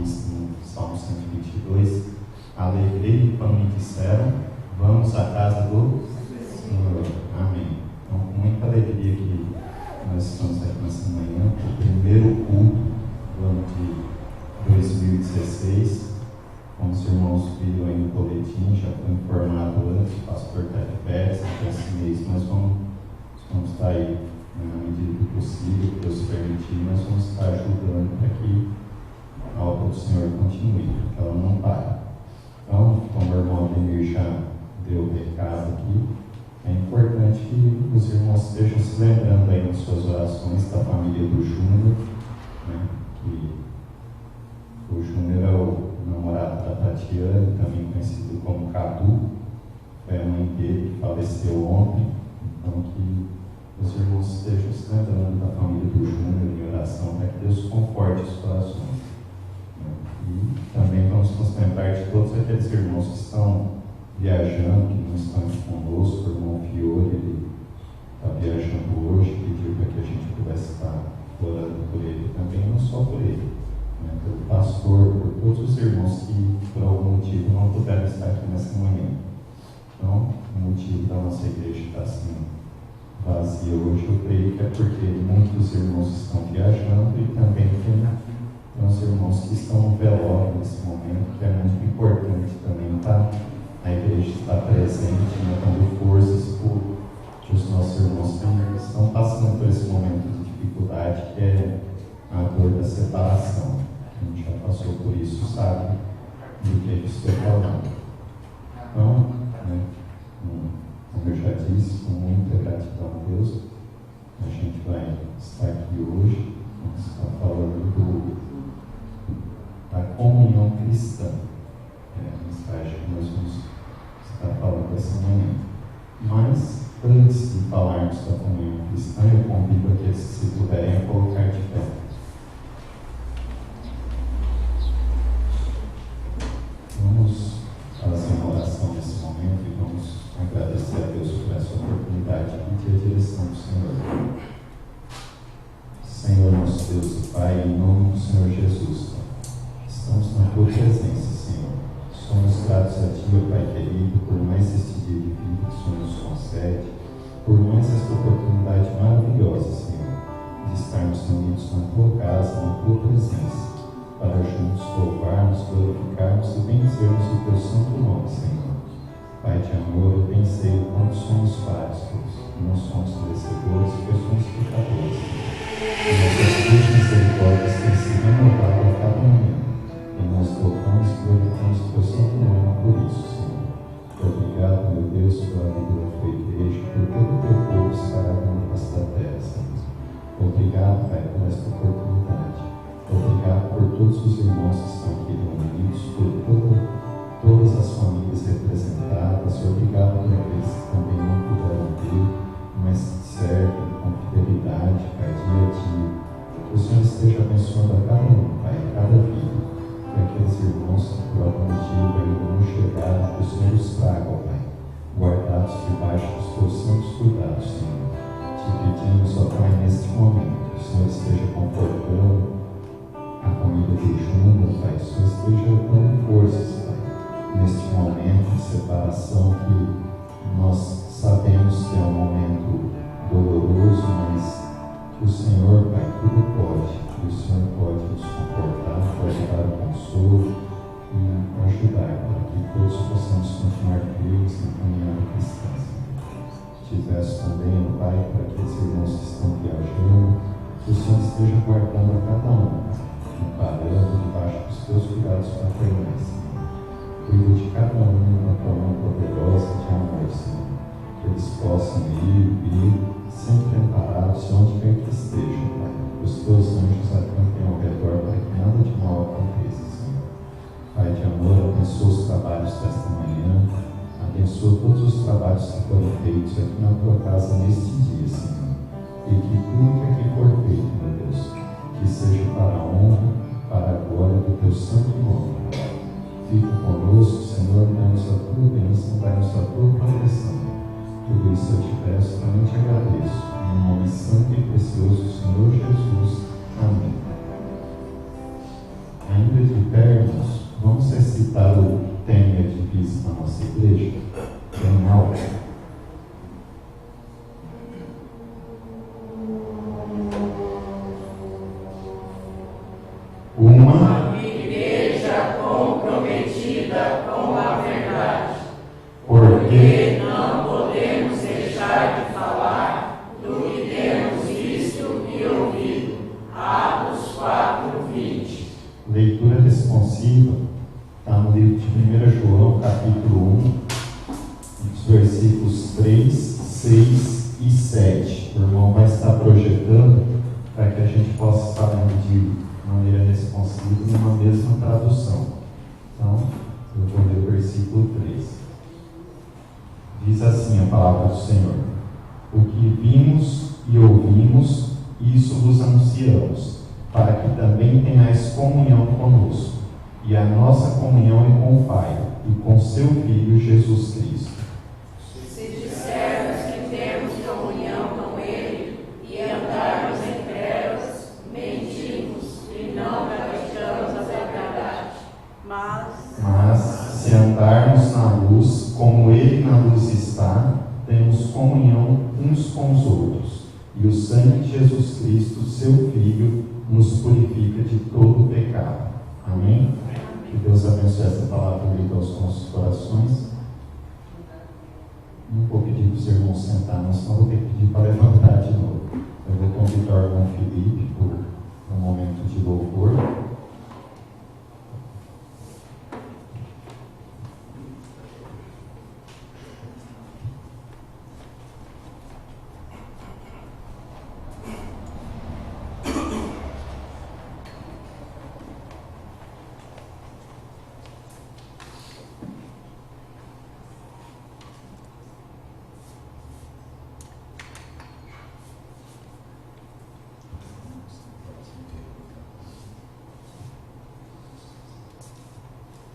salmista no Salmo 122, alegrei quando me disseram, vamos à casa do Senhor. Amém. Então, com muita alegria que nós estamos aqui nessa manhã, o primeiro culto do ano de 2016. Como os irmãos viram aí no boletim, já foi informado antes, o pastor está de férias, esse mês nós vamos estar aí, na medida do possível, que Deus permitir, nós vamos estar ajudando para que a obra do Senhor continue, que ela não pare. Então, como o irmão Ademir já deu o recado aqui, é importante que os irmãos estejam se lembrando aí nas suas orações da família do Júnior, né, que o Júnior é o namorado da Tatiana, também conhecido como Cadu, foi a mãe dele que faleceu ontem. Então, que os irmãos estejam se lembrando da família do Júnior em oração, para que Deus conforte os corações. E também vamos nos lembrar de todos aqueles irmãos que estão viajando, que não estão aqui conosco. O irmão Fiore, ele está viajando hoje, pediu para que a gente pudesse estar orando por ele também, não só por ele, né, pelo pastor, por todos os irmãos que por algum motivo não puderam estar aqui nessa manhã. Então, o motivo da nossa igreja estar assim vazia hoje, eu creio que é porque muitos irmãos estão viajando e também tem os irmãos que estão no velório nesse momento, que é muito importante também estar a igreja estar presente, né, dando forças para os nossos irmãos que estão passando por esse momento de dificuldade, que é a dor da separação. A gente já passou por isso, sabe do que estou falando. Então, né, como eu já disse, com muita gratidão a Deus, a gente vai estar aqui hoje, vamos estar falando da comunhão cristã. É a mensagem que nós vamos estar falando essa manhã. Mas, antes de falarmos da comunhão cristã, eu convido aqueles que se puderem a colocar de pé. Vamos fazer uma oração nesse momento e vamos agradecer a Deus por essa oportunidade e ter a direção do Senhor. Senhor, nosso Deus e Pai, em nome do Senhor Jesus, estamos na Tua presença, Senhor. Somos gratos a Ti, ó Pai querido, por mais este dia de vida que o Senhor nos concede, por mais esta oportunidade maravilhosa, Senhor, de estarmos reunidos na Tua casa, na Tua presença, para juntos louvarmos, glorificarmos e benzermos o Teu santo nome, Senhor. Pai de amor, eu bem sei o quanto somos vários, Deus, e não somos merecedores, pois somos pecadores. E nossas tuas misericórdias têm se renovado a cada manhã, e nós louvamos e glorificamos o Teu santo nome por isso, Senhor. Obrigado, meu Deus, pela vida da Tua igreja, por todo o Teu povo espalhado na face da terra, Senhor. Obrigado, Pai, por esta oportunidade. Obrigado por todos os irmãos que estão aqui reunidos, por todas as famílias representadas. Obrigado por aqueles que também não puderam vir, mas servem com fidelidade, Pai, dia a dia. Que o Senhor esteja abençoando a cada um, Pai, a cada vida. Que aqueles irmãos que por algum motivo ainda não chegaram, que o Senhor os traga, Pai, guardados debaixo dos Teus santos cuidados, Senhor. Te pedimos, ó Pai, neste momento, que o Senhor esteja confortando a família de Júnior, Pai, o Senhor esteja dando forças, Pai, neste momento de separação que nós sabemos que é um momento doloroso, mas que o Senhor, Pai, tudo pode, que o Senhor pode nos confortar, pode dar o consolo e ajudar para que todos possamos continuar firmes na caminhada cristã. Tivesse também, ó Pai, para aqueles irmãos que estão viajando, que o Senhor esteja guardando a cada um, parando debaixo dos Teus cuidados paternais, Senhor. Cuida de cada um na Tua mão poderosa de amor, Senhor. Que eles possam ir e vir, sempre amparados, onde quer que estejam, Pai. Que os Teus anjos acampem ao redor para que nada de mal aconteça, Senhor. Pai de amor, abençoa os trabalhos desta manhã, abençoa todos os trabalhos que foram feitos aqui na Tua casa neste dia, Senhor. E que tudo que aqui for feito, meu Deus, que seja para a honra, para a glória do Teu santo nome. Fica conosco, Senhor, dá-nos a Tua bênção, dá-nos a Tua proteção. Tudo isso eu te peço, também te agradeço. Em nome santo e precioso do Senhor Jesus. Amém. Em ainda de pé, irmãos, vamos recitar o tema de divisa na nossa igreja, bem alto. Uma igreja comprometida com a verdade, porque não podemos deixar de falar do que temos visto e ouvido. Atos 4:20. Leitura responsiva está no livro de 1 João, capítulo 1, os versículos 3, 6 e 7. O irmão vai estar projetando para que a gente possa estar lendo de maneira responsiva e numa mesma tradução. Então, eu vou ler o versículo 3. Diz assim a palavra do Senhor: o que vimos e ouvimos, isso vos anunciamos, para que também tenhais comunhão conosco. E a nossa comunhão é com o Pai e com seu Filho Jesus Cristo. Se dissermos que temos comunhão com Ele e andarmos em trevas, mentimos e não praticamos a verdade. Mas se andarmos na luz, como Ele na luz está, temos comunhão uns com os outros. E o sangue de Jesus Cristo, seu Filho, nos purifica de todo o pecado. Amém? Que Deus abençoe essa palavra lida aos nossos corações. Não vou pedir para os irmãos sentar, mas só vou ter que pedir para levantar de novo. Eu vou convidar o irmão Felipe por um momento de louvor.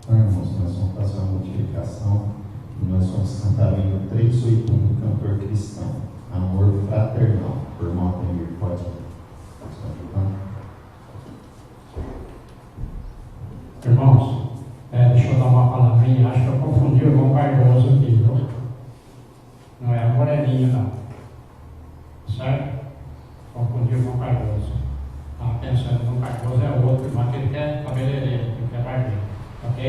Irmãos, nós vamos fazer uma modificação e nós vamos cantar o hino 381 do cantor cristão, Amor Fraternal. O irmão Ademir pode ajudar? Irmãos, deixa eu dar uma palavrinha. Acho que eu confundi o irmão Cardoso aqui, viu? Não é a Moreninha, não. Certo? Confundi o irmão Cardoso. Estava pensando que o irmão Cardoso é outro, mas que ele quer cabeleireiro, que ele quer barbeiro. Ok?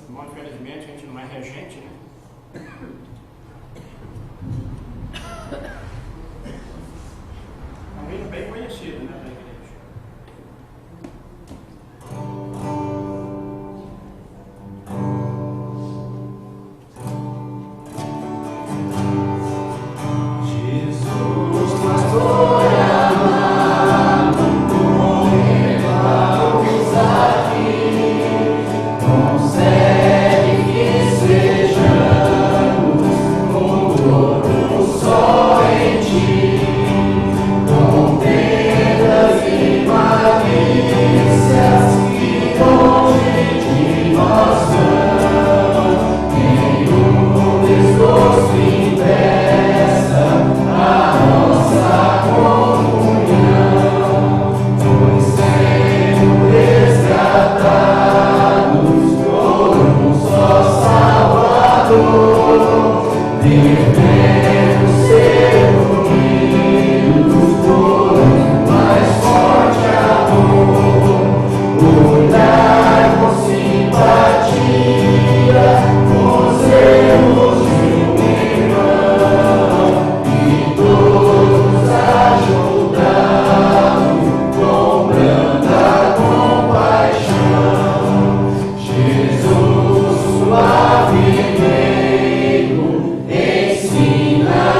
Bom, infelizmente a gente não é regente, né? Bem conhecido, né, da igreja. Jesus, pastor amado, morremos aqui, concede que sejamos um corpo só em ti. Ensina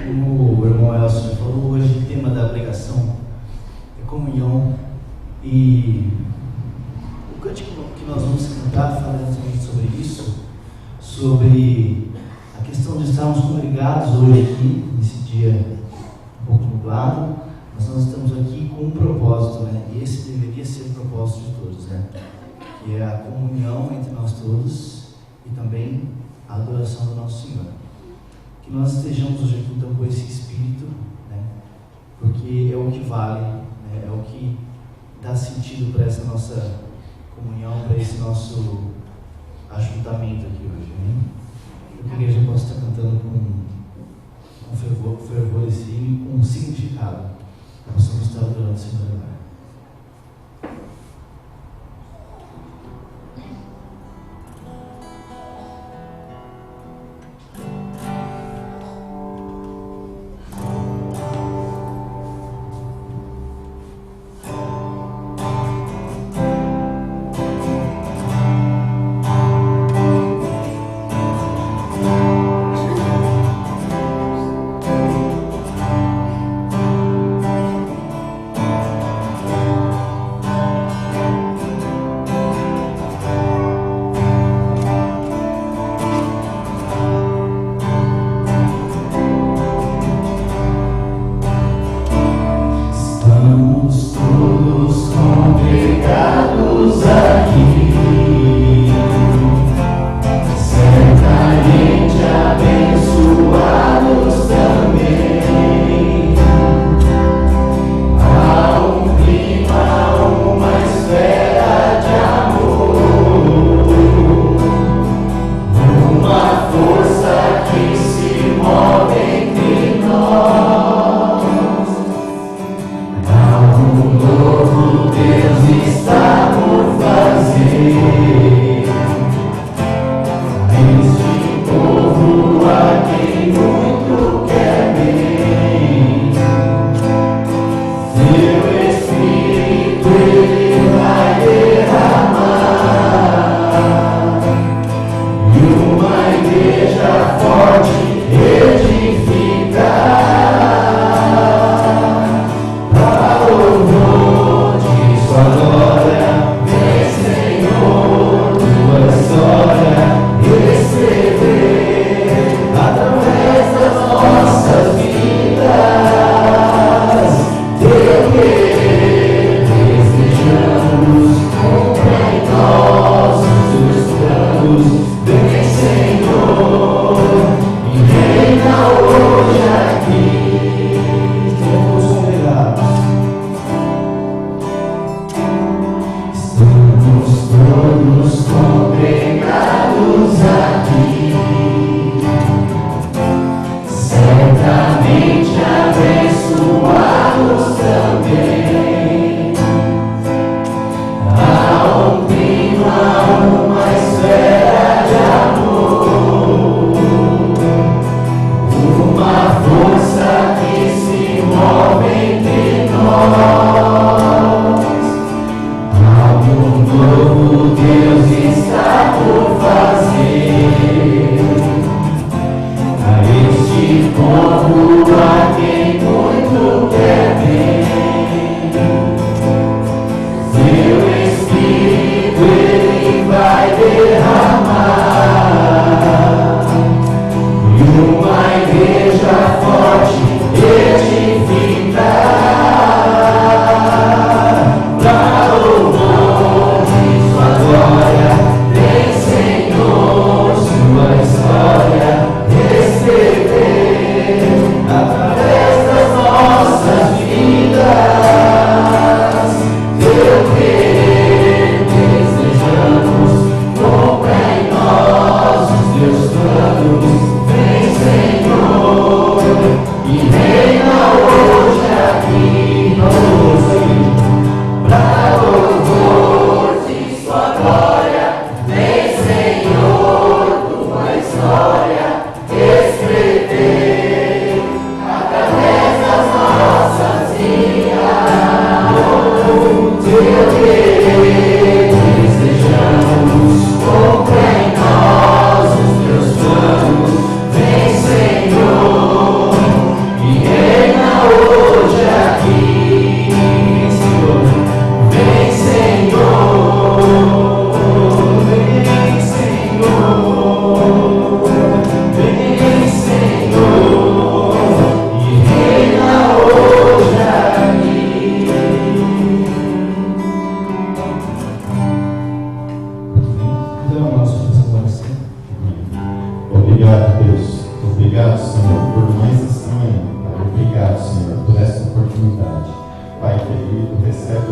Como o irmão Elcio falou, hoje o tema da pregação é comunhão, e o cântico que nós vamos cantar fala exatamente sobre isso, sobre a questão de estarmos congregados hoje aqui, nesse dia um pouco nublado, mas nós estamos aqui com um propósito, né? E esse deveria ser o propósito de todos, né? Que é a comunhão entre nós todos e também a adoração do nosso Senhor. Que nós estejamos hoje aqui então com esse espírito, né? Porque é o que vale, né? É o que dá sentido para essa nossa comunhão, para esse nosso ajuntamento aqui hoje, né? Que a igreja possa estar cantando com fervor esse hino, com significado, que possamos estar adorando o Senhor agora.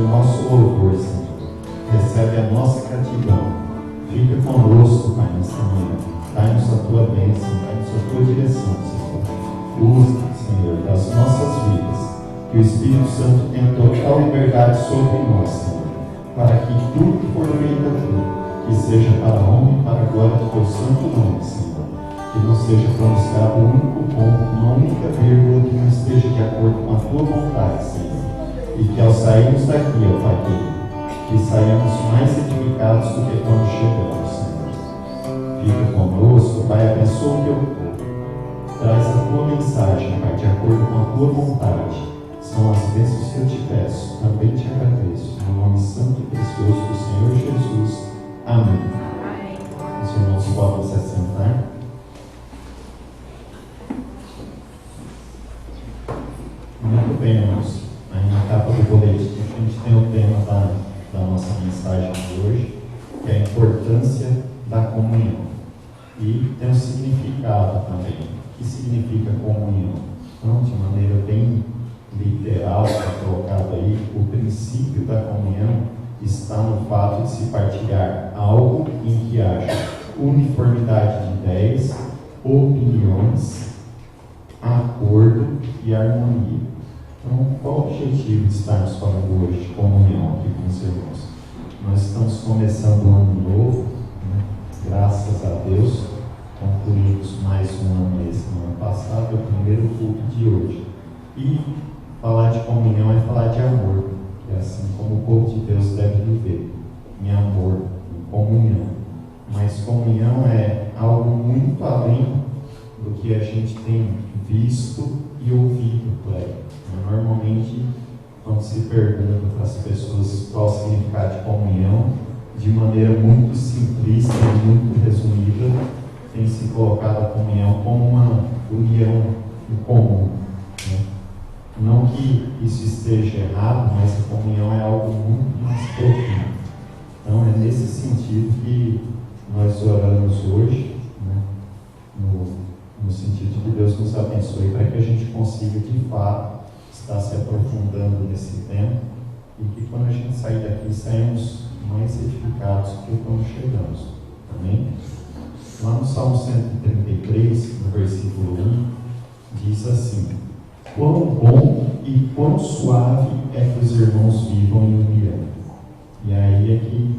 o nosso louvor, Senhor. Recebe a nossa gratidão. Fica conosco, Pai, nesta manhã. Dá-nos a tua bênção, dá-nos a tua direção, Senhor. Usa, Senhor, das nossas vidas, que o Espírito Santo tenha total liberdade sobre nós, Senhor, para que tudo que for feito aqui, que seja para a honra e para a glória do teu santo nome, Senhor. Que não seja pronunciado um único ponto, uma única vírgula que não esteja de acordo com a tua vontade, Senhor. E que ao sairmos daqui, ó Pai querido, que saiamos mais edificados do que quando chegamos, Senhor. Fica conosco, Pai, abençoa o teu povo. Traz a tua mensagem, Pai, de acordo com a tua vontade. São as bênçãos que eu te peço, também te agradeço. No nome santo e precioso do Senhor Jesus. Amém. Os irmãos podem se assentar. Muito bem, irmãos. Aí na capa do boletim a gente tem o tema da nossa mensagem de hoje, que é a importância da comunhão. E tem um significado também. O que significa comunhão? Então, de maneira bem literal, está colocado aí, o princípio da comunhão está no fato de se partilhar algo em que haja uniformidade de ideias, opiniões, acordo e harmonia. Então, qual o objetivo de estarmos falando hoje de comunhão aqui com os irmãos? Nós estamos começando um ano novo, né? Graças a Deus, concluímos mais um ano esse no ano passado, é o primeiro culto de hoje. E falar de comunhão é falar de amor, que é assim como o povo de Deus deve viver, em amor, em comunhão. Mas comunhão é algo muito além do que a gente tem visto e ouvido por aí. Normalmente, quando se pergunta para as pessoas qual o significado de comunhão, de maneira muito simplista e muito resumida, tem se colocado a comunhão como uma união em comum, né? Não que isso esteja errado, mas a comunhão é algo muito mais profundo. Então é nesse sentido que nós oramos hoje, né? No sentido de que Deus nos abençoe para que a gente consiga de fato estar se aprofundando nesse tema e que quando a gente sair daqui saímos mais edificados do que quando chegamos. Amém? Lá no Salmo 133, no versículo 1, diz assim: quão bom e quão suave é que os irmãos vivam em união. E aí é que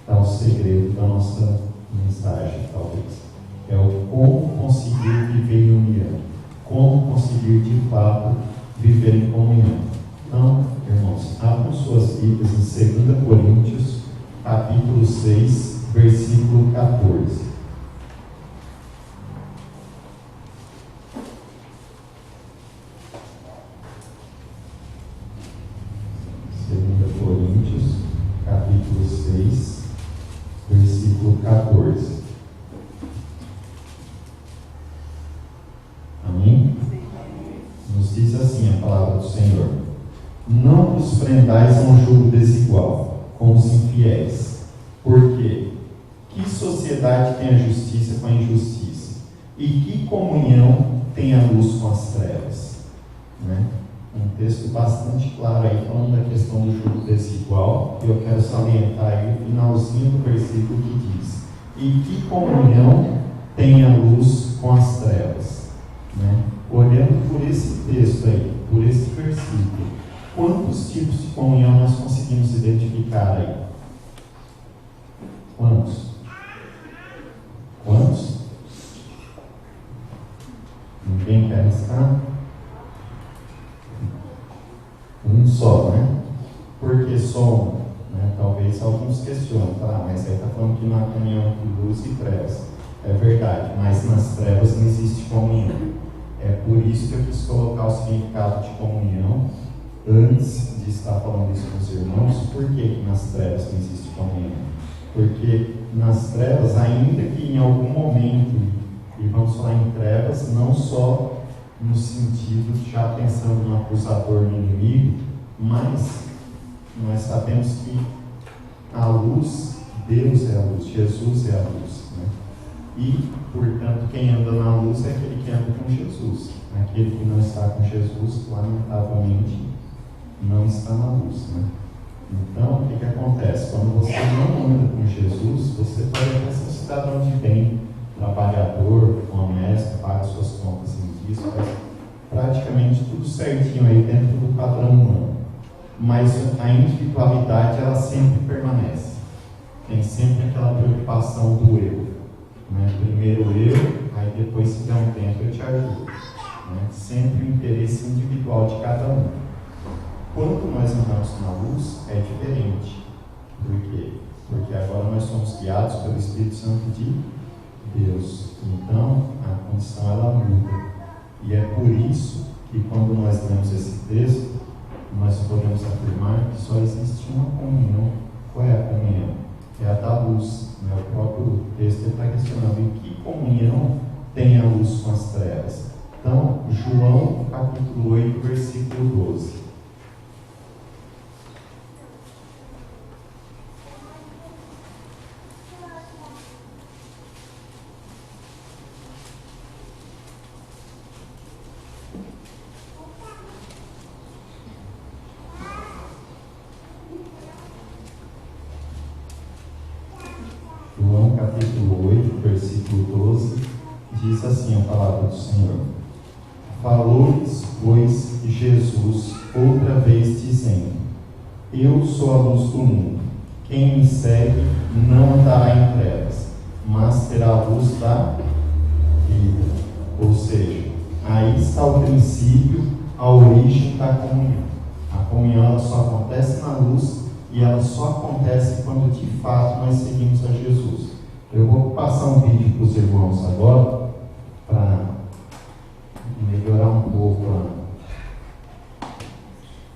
está o segredo da nossa mensagem, talvez. É o como conseguir viver em união. Como conseguir, de fato, viver em comunhão. Então, irmãos, abram suas Bíblias em 2 Coríntios, capítulo 6, versículo 14. 2 Coríntios, capítulo 6, versículo 14. Amém? Nos diz assim a palavra do Senhor: não vos prendais a um jugo desigual com os infiéis, porque que sociedade tem a justiça com a injustiça? E que comunhão tem a luz com as trevas? Né? Um texto bastante claro aí, falando da questão do jugo desigual, e eu quero salientar aí o finalzinho do versículo que diz: e que comunhão tem a luz com as trevas? Né? Olhando por esse texto aí, por esse versículo, quantos tipos de comunhão nós conseguimos identificar aí? Quantos? Quantos? Ninguém quer arriscar? Um só, né? Por que só um? Né? Talvez alguns questionem, tá? Mas aí está falando que não há comunhão entre luz e trevas. É verdade, mas nas trevas não existe comunhão. É por isso que eu quis colocar o significado de comunhão antes de estar falando isso com os irmãos. Por que nas trevas não existe comunhão? Porque nas trevas, ainda que em algum momento, e vamos falar em trevas, não só no sentido de já pensando no acusador, no inimigo, mas nós sabemos que a luz, Deus é a luz, Jesus é a luz, né? E, portanto, quem anda na luz é aquele que anda com Jesus. Aquele que não está com Jesus, lamentavelmente, não está na luz, né? quando você não anda com Jesus, você pode até ser um cidadão de bem, trabalhador, honesto, paga suas contas em dia, faz praticamente tudo certinho aí dentro do padrão humano. Mas a individualidade, ela sempre permanece. Tem sempre aquela preocupação do eu. Né? Primeiro eu, aí depois, se der um tempo, eu te ajudo. Né? Sempre o interesse individual de cada um. Quando nós andamos na luz, é diferente. Por quê? Porque agora nós somos guiados pelo Espírito Santo de Deus. Então, a condição ela muda. E é por isso que quando nós lemos esse texto, nós podemos afirmar que só existe uma comunhão. Qual é a comunhão? É a da luz. Né? O próprio texto está questionando em que comunhão tem a luz com as trevas. Então, João, capítulo 8, versículo 12. João capítulo 8, versículo 12, diz assim a palavra do Senhor: Falou-lhes, pois, Jesus outra vez, dizendo: Eu sou a luz do mundo. Quem me segue não andará em trevas, mas terá a luz da vida. Ou seja, aí está o princípio, a origem da comunhão. A comunhão ela só acontece na luz e ela só acontece quando de fato nós seguimos a Jesus. Eu vou passar um vídeo para os irmãos agora, para melhorar um pouco o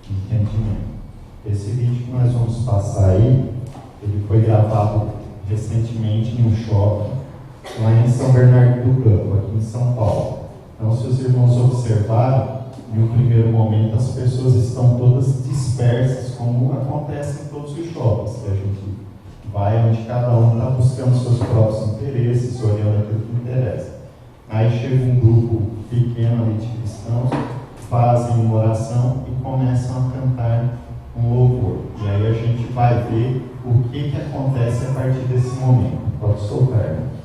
entendimento. Esse vídeo que nós vamos passar aí, ele foi gravado recentemente em um shopping, lá em São Bernardo do Campo, aqui em São Paulo. Então, se os irmãos observarem, em um primeiro momento as pessoas estão todas dispersas, como acontece em todos os shoppings, que a gente vai onde cada um está buscando seus próprios interesses, olhando aquilo que interessa. Aí chega um grupo pequeno ali de cristãos, fazem uma oração e começam a cantar um louvor. E aí a gente vai ver o que acontece a partir desse momento. Pode soltar, irmão.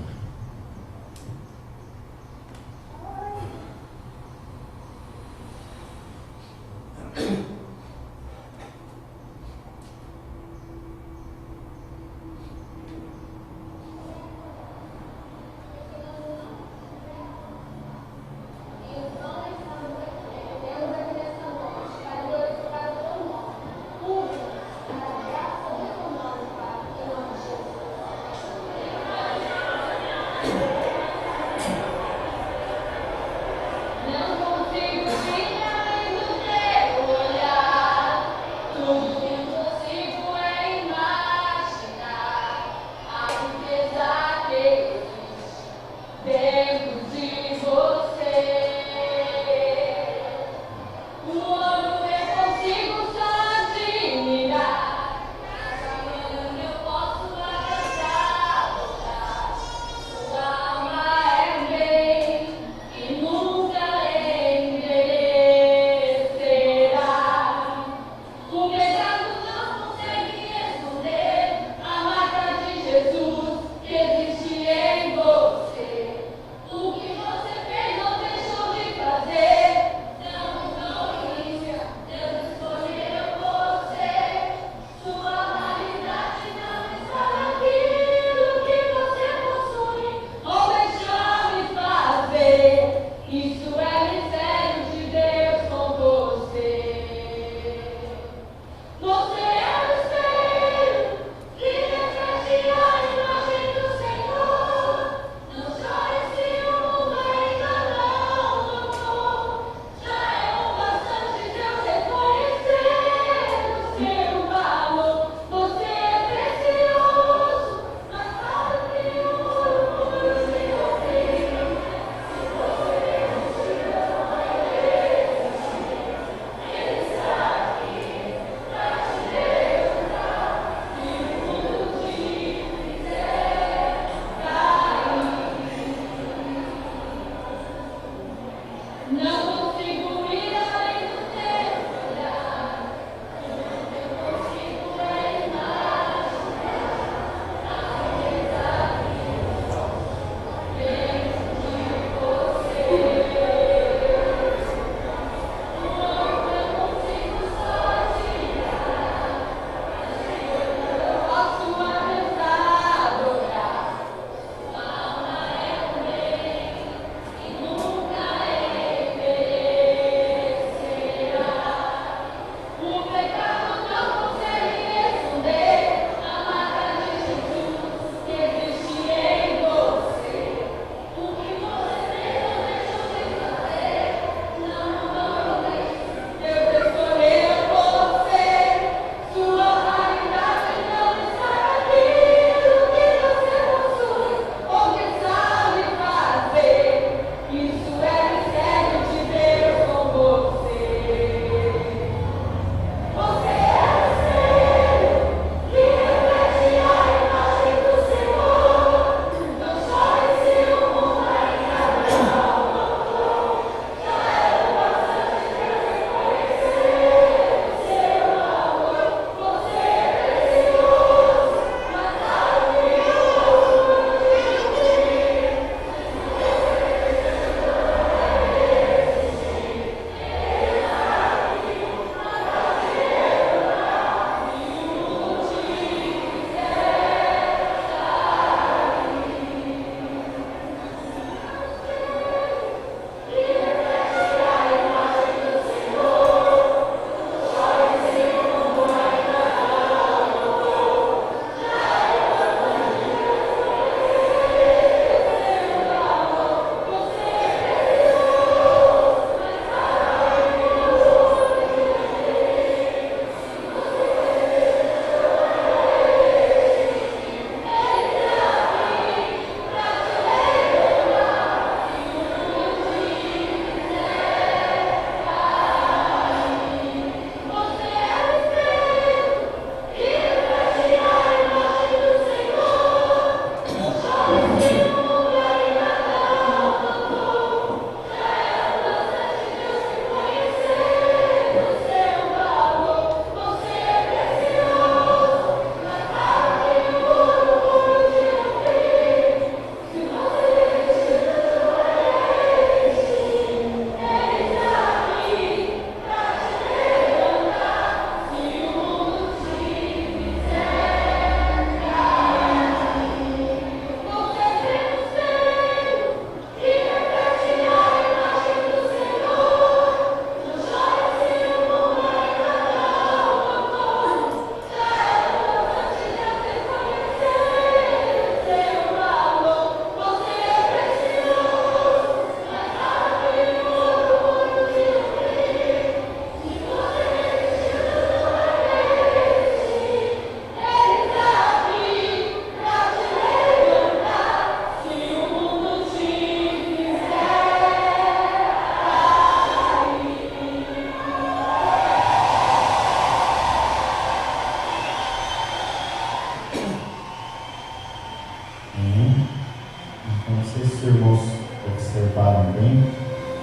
sei se os irmãos observaram bem,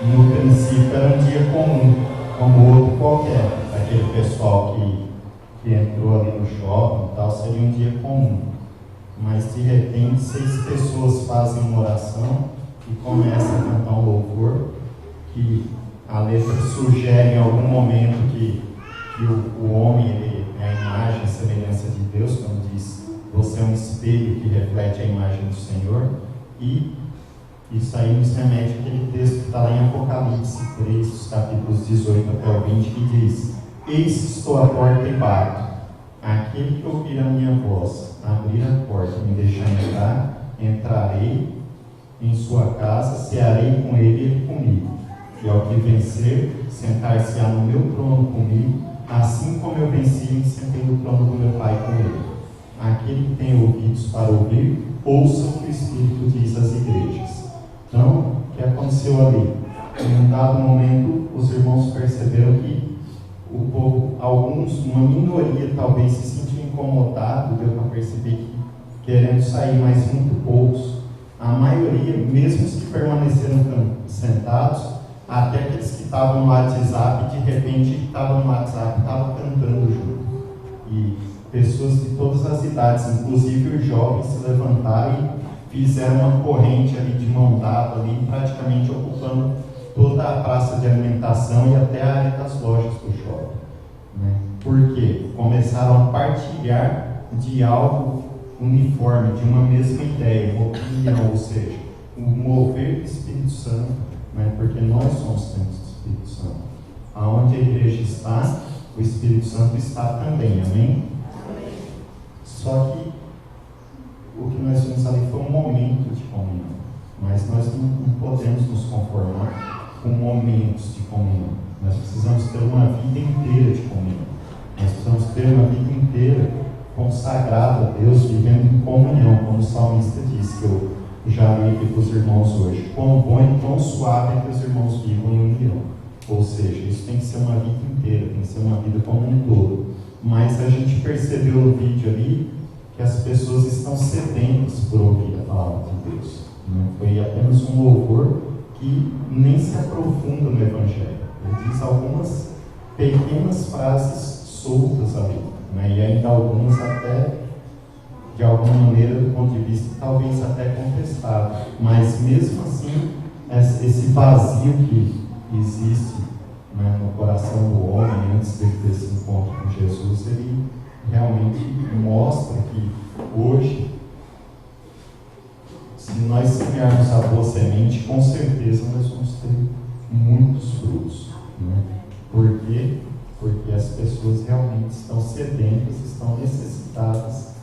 no princípio era um dia comum, como outro qualquer. Aquele pessoal que entrou ali no shopping e tal, seria um dia comum. Mas de repente 6 pessoas fazem uma oração e começam a cantar um louvor, que a letra sugere em algum momento que o homem ele é a imagem e semelhança de Deus, quando diz: você é um espelho que reflete a imagem do Senhor. E isso aí nos remete àquele texto que está lá em Apocalipse 3, os capítulos 18 até o 20, que diz: eis que estou à porta e bato. Aquele que ouvir a minha voz, abrir a porta e me deixar entrar, entrarei em sua casa, cearei com ele e ele comigo. E ao que vencer, sentar-se-á no meu trono comigo, assim como eu venci e me sentei no trono do meu Pai com ele. Aquele que tem ouvidos para ouvir, ouça o que o Espírito diz às igrejas. Então, o que aconteceu ali? Em um dado momento, os irmãos perceberam que o povo, alguns, uma minoria talvez, se sentiu incomodado, deu para perceber que querendo sair, mas muito poucos. A maioria, mesmo os que permaneceram sentados, até aqueles que estavam no WhatsApp, de repente que estavam no WhatsApp, estavam cantando junto. E pessoas de todas as idades, inclusive os jovens, se levantaram e fizeram uma corrente ali de mão dada, ali, praticamente ocupando toda a praça de alimentação e até a área das lojas do shopping. Né? Por quê? Começaram a partilhar de algo uniforme, de uma mesma ideia, uma opinião, ou seja, o mover do Espírito Santo, né? Porque nós somos templos do Espírito Santo. Aonde a igreja está, o Espírito Santo está também, amém? Só que o que nós vimos ali foi um momento de comunhão, mas nós não podemos nos conformar com momentos de comunhão. Nós precisamos ter uma vida inteira de comunhão. Nós precisamos ter uma vida inteira consagrada a Deus, vivendo em comunhão, como o salmista disse, que eu já li aqui para os irmãos hoje. Quão bom e quão suave é que os irmãos vivam em união. Ou seja, isso tem que ser uma vida inteira, tem que ser uma vida como um todo. Mas a gente percebeu no vídeo ali que as pessoas estão sedentas por ouvir a palavra de Deus. Não foi apenas um louvor que nem se aprofunda no Evangelho. Ele diz algumas pequenas frases soltas ali, né? E ainda algumas até, de alguma maneira, do ponto de vista talvez até contestado. Mas mesmo assim, esse vazio que existe, né, no coração do homem antes desse encontro com Jesus, ele realmente mostra que hoje, se nós semearmos a boa semente, com certeza nós vamos ter muitos frutos. Né? Por quê? Porque as pessoas realmente estão sedentas, estão necessitadas,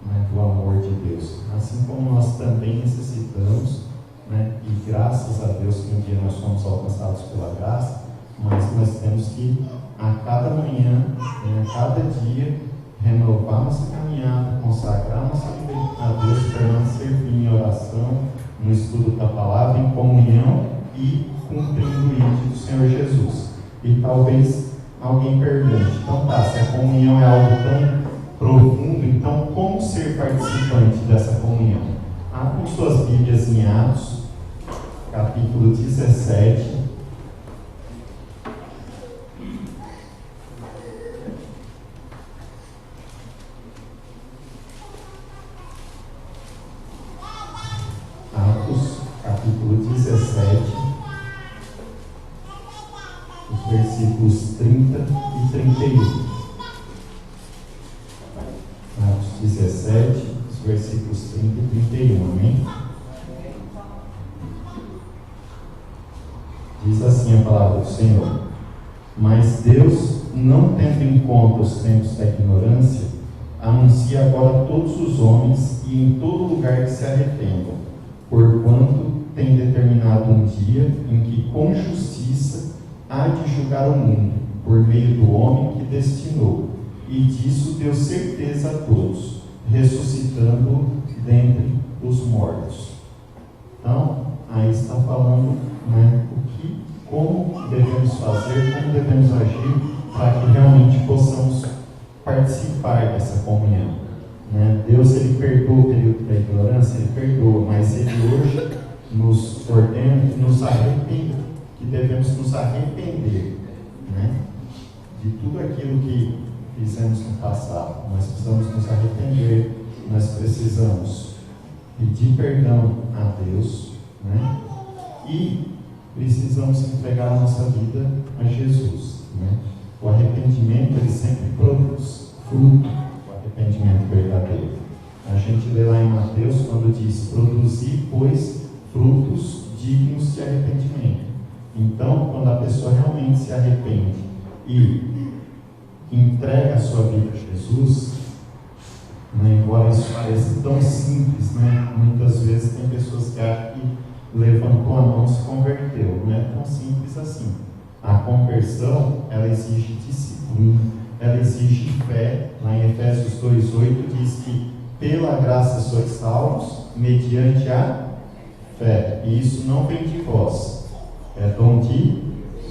né, do amor de Deus. Assim como nós também necessitamos, né, e graças a Deus que um dia nós somos alcançados pela graça, mas nós temos que a cada manhã, né, a cada dia, renovar nossa caminhada, consagrar nossa vida a Deus, permanecer firme em oração, no estudo da palavra, em comunhão e cumprindo o ídolo do Senhor Jesus. E talvez alguém pergunte: então tá, se a comunhão é algo tão profundo, então como ser participante dessa comunhão? Abram suas Bíblias em Atos, capítulo 17. Atos, capítulo 17, os versículos 30 e 31. Atos 17, os versículos 30 e 31, amém? Diz assim a palavra do Senhor: mas Deus, não tendo em conta os tempos da ignorância, anuncia agora a todos os homens e em todo lugar que se arrependam, porquanto tem determinado um dia em que com justiça há de julgar o mundo, por meio do homem que destinou, e disso deu certeza a todos, ressuscitando dentre os mortos. Então, aí está falando, né, como devemos fazer, como devemos agir, para que realmente possamos participar dessa comunhão. Né? Deus, ele perdoa o período da ignorância, ele perdoa, mas ele hoje nos ordena que nos arrependemos, que devemos nos arrepender, né, de tudo aquilo que fizemos no passado. Nós precisamos nos arrepender, nós precisamos pedir perdão a Deus, né, e precisamos entregar a nossa vida a Jesus, né. O arrependimento, ele sempre produz fruto, o arrependimento verdadeiro. A gente lê lá em Mateus quando diz: produzir, pois, frutos dignos de arrependimento. Então, quando a pessoa realmente se arrepende e entrega a sua vida a Jesus, né, embora isso pareça tão simples, né, muitas vezes tem pessoas que acham que levantou a mão e se converteu. Não é tão simples assim. A conversão, ela exige disciplina, ela exige fé. Lá em Efésios 2,8 diz que pela graça sois salvos, mediante a fé. E isso não vem de vós, é dom de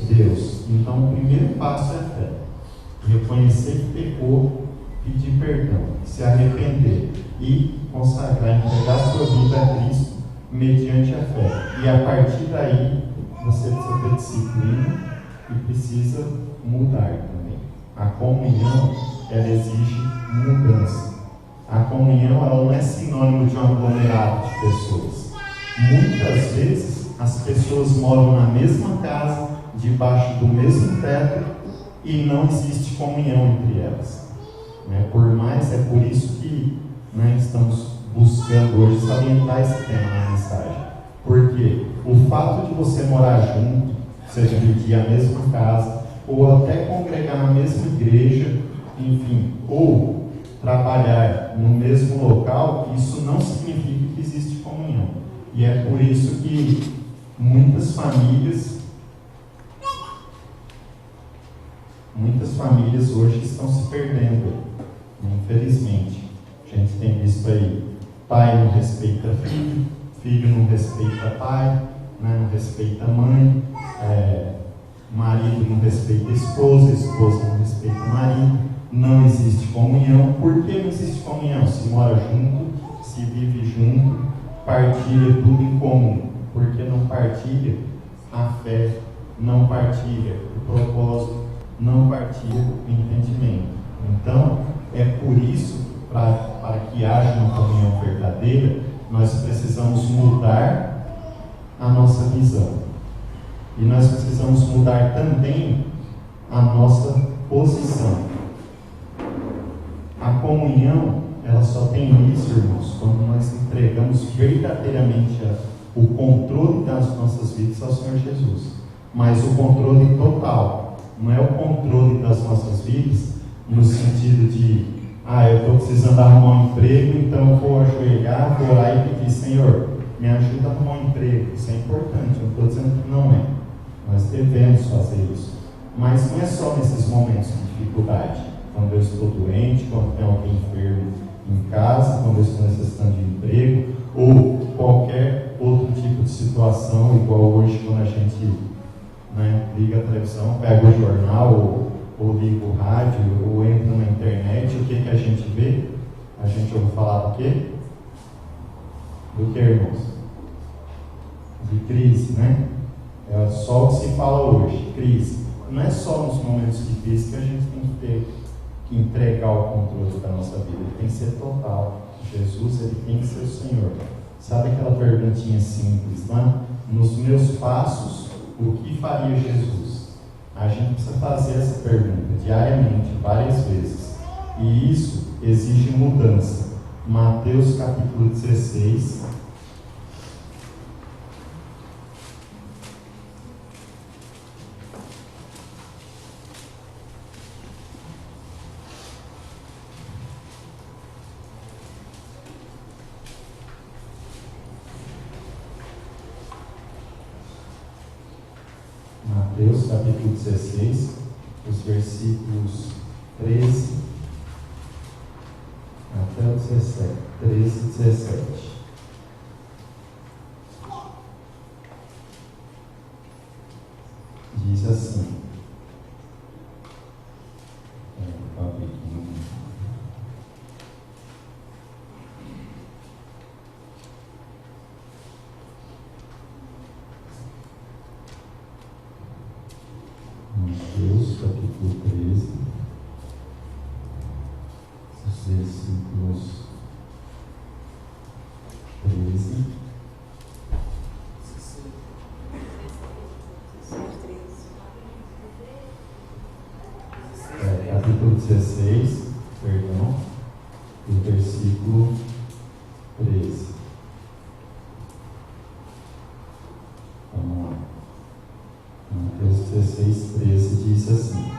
Deus. Então o primeiro passo é a fé. Reconhecer que pecou, pedir perdão, se arrepender e consagrar, entregar a sua vida a Cristo mediante a fé. E a partir daí você precisa ter disciplina e precisa mudar também. A comunhão, ela exige mudança. A comunhão, ela não é sinônimo de um aglomerado de pessoas. Muitas vezes as pessoas moram na mesma casa, debaixo do mesmo teto, e não existe comunhão entre elas, né? É por isso que, né, estamos buscando hoje salientar esse tema na mensagem. Porque o fato de você morar junto, você dividir a mesma casa, ou até congregar na mesma igreja, enfim, ou trabalhar no mesmo local, isso não significa que existe comunhão. E é por isso que muitas famílias hoje estão se perdendo, infelizmente. A gente tem visto aí, pai não respeita filho, filho não respeita pai, né, não respeita mãe, marido não respeita esposa, esposa não respeita marido. Não existe comunhão. Por que não existe comunhão? Se mora junto, se vive junto, partilha tudo em comum. Porque não partilha a fé, não partilha o propósito, não partilha o entendimento. Então, é por isso, para que haja uma comunhão verdadeira, nós precisamos mudar a nossa visão. E nós precisamos mudar também a nossa posição. A comunhão, ela só tem início, irmãos, quando nós entregamos verdadeiramente o controle das nossas vidas ao Senhor Jesus. Mas o controle total, não é o controle das nossas vidas no sentido de eu estou precisando arrumar um emprego, então eu vou ajoelhar, vou orar e pedir: Senhor, me ajuda a arrumar um emprego. Isso é importante, eu não estou dizendo que não é. Nós devemos fazer isso. Mas não é só nesses momentos de dificuldade. Quando eu estou doente, quando tem alguém enfermo em casa, quando eu estou necessitando de emprego, ou qualquer outro tipo de situação, igual hoje, quando a gente, né, liga a televisão, pega o jornal, ou liga o rádio, ou entra na internet, o que a gente vê? A gente ouve falar do quê? Do que, irmãos? De crise, né? É só o que se fala hoje, crise. Não é só nos momentos de crise que a gente tem que ter que entregar o controle da nossa vida. Ele tem que ser total. Jesus, ele tem que ser o Senhor. Sabe aquela perguntinha simples lá? Nos meus passos, o que faria Jesus? A gente precisa fazer essa pergunta diariamente, várias vezes. E isso exige mudança. Mateus capítulo 16. Mateus capítulo 16, os versículos 13 até o 17, 13 e 17. Diz assim, versículo 13. Vamos lá. Mateus 16, 13 diz assim: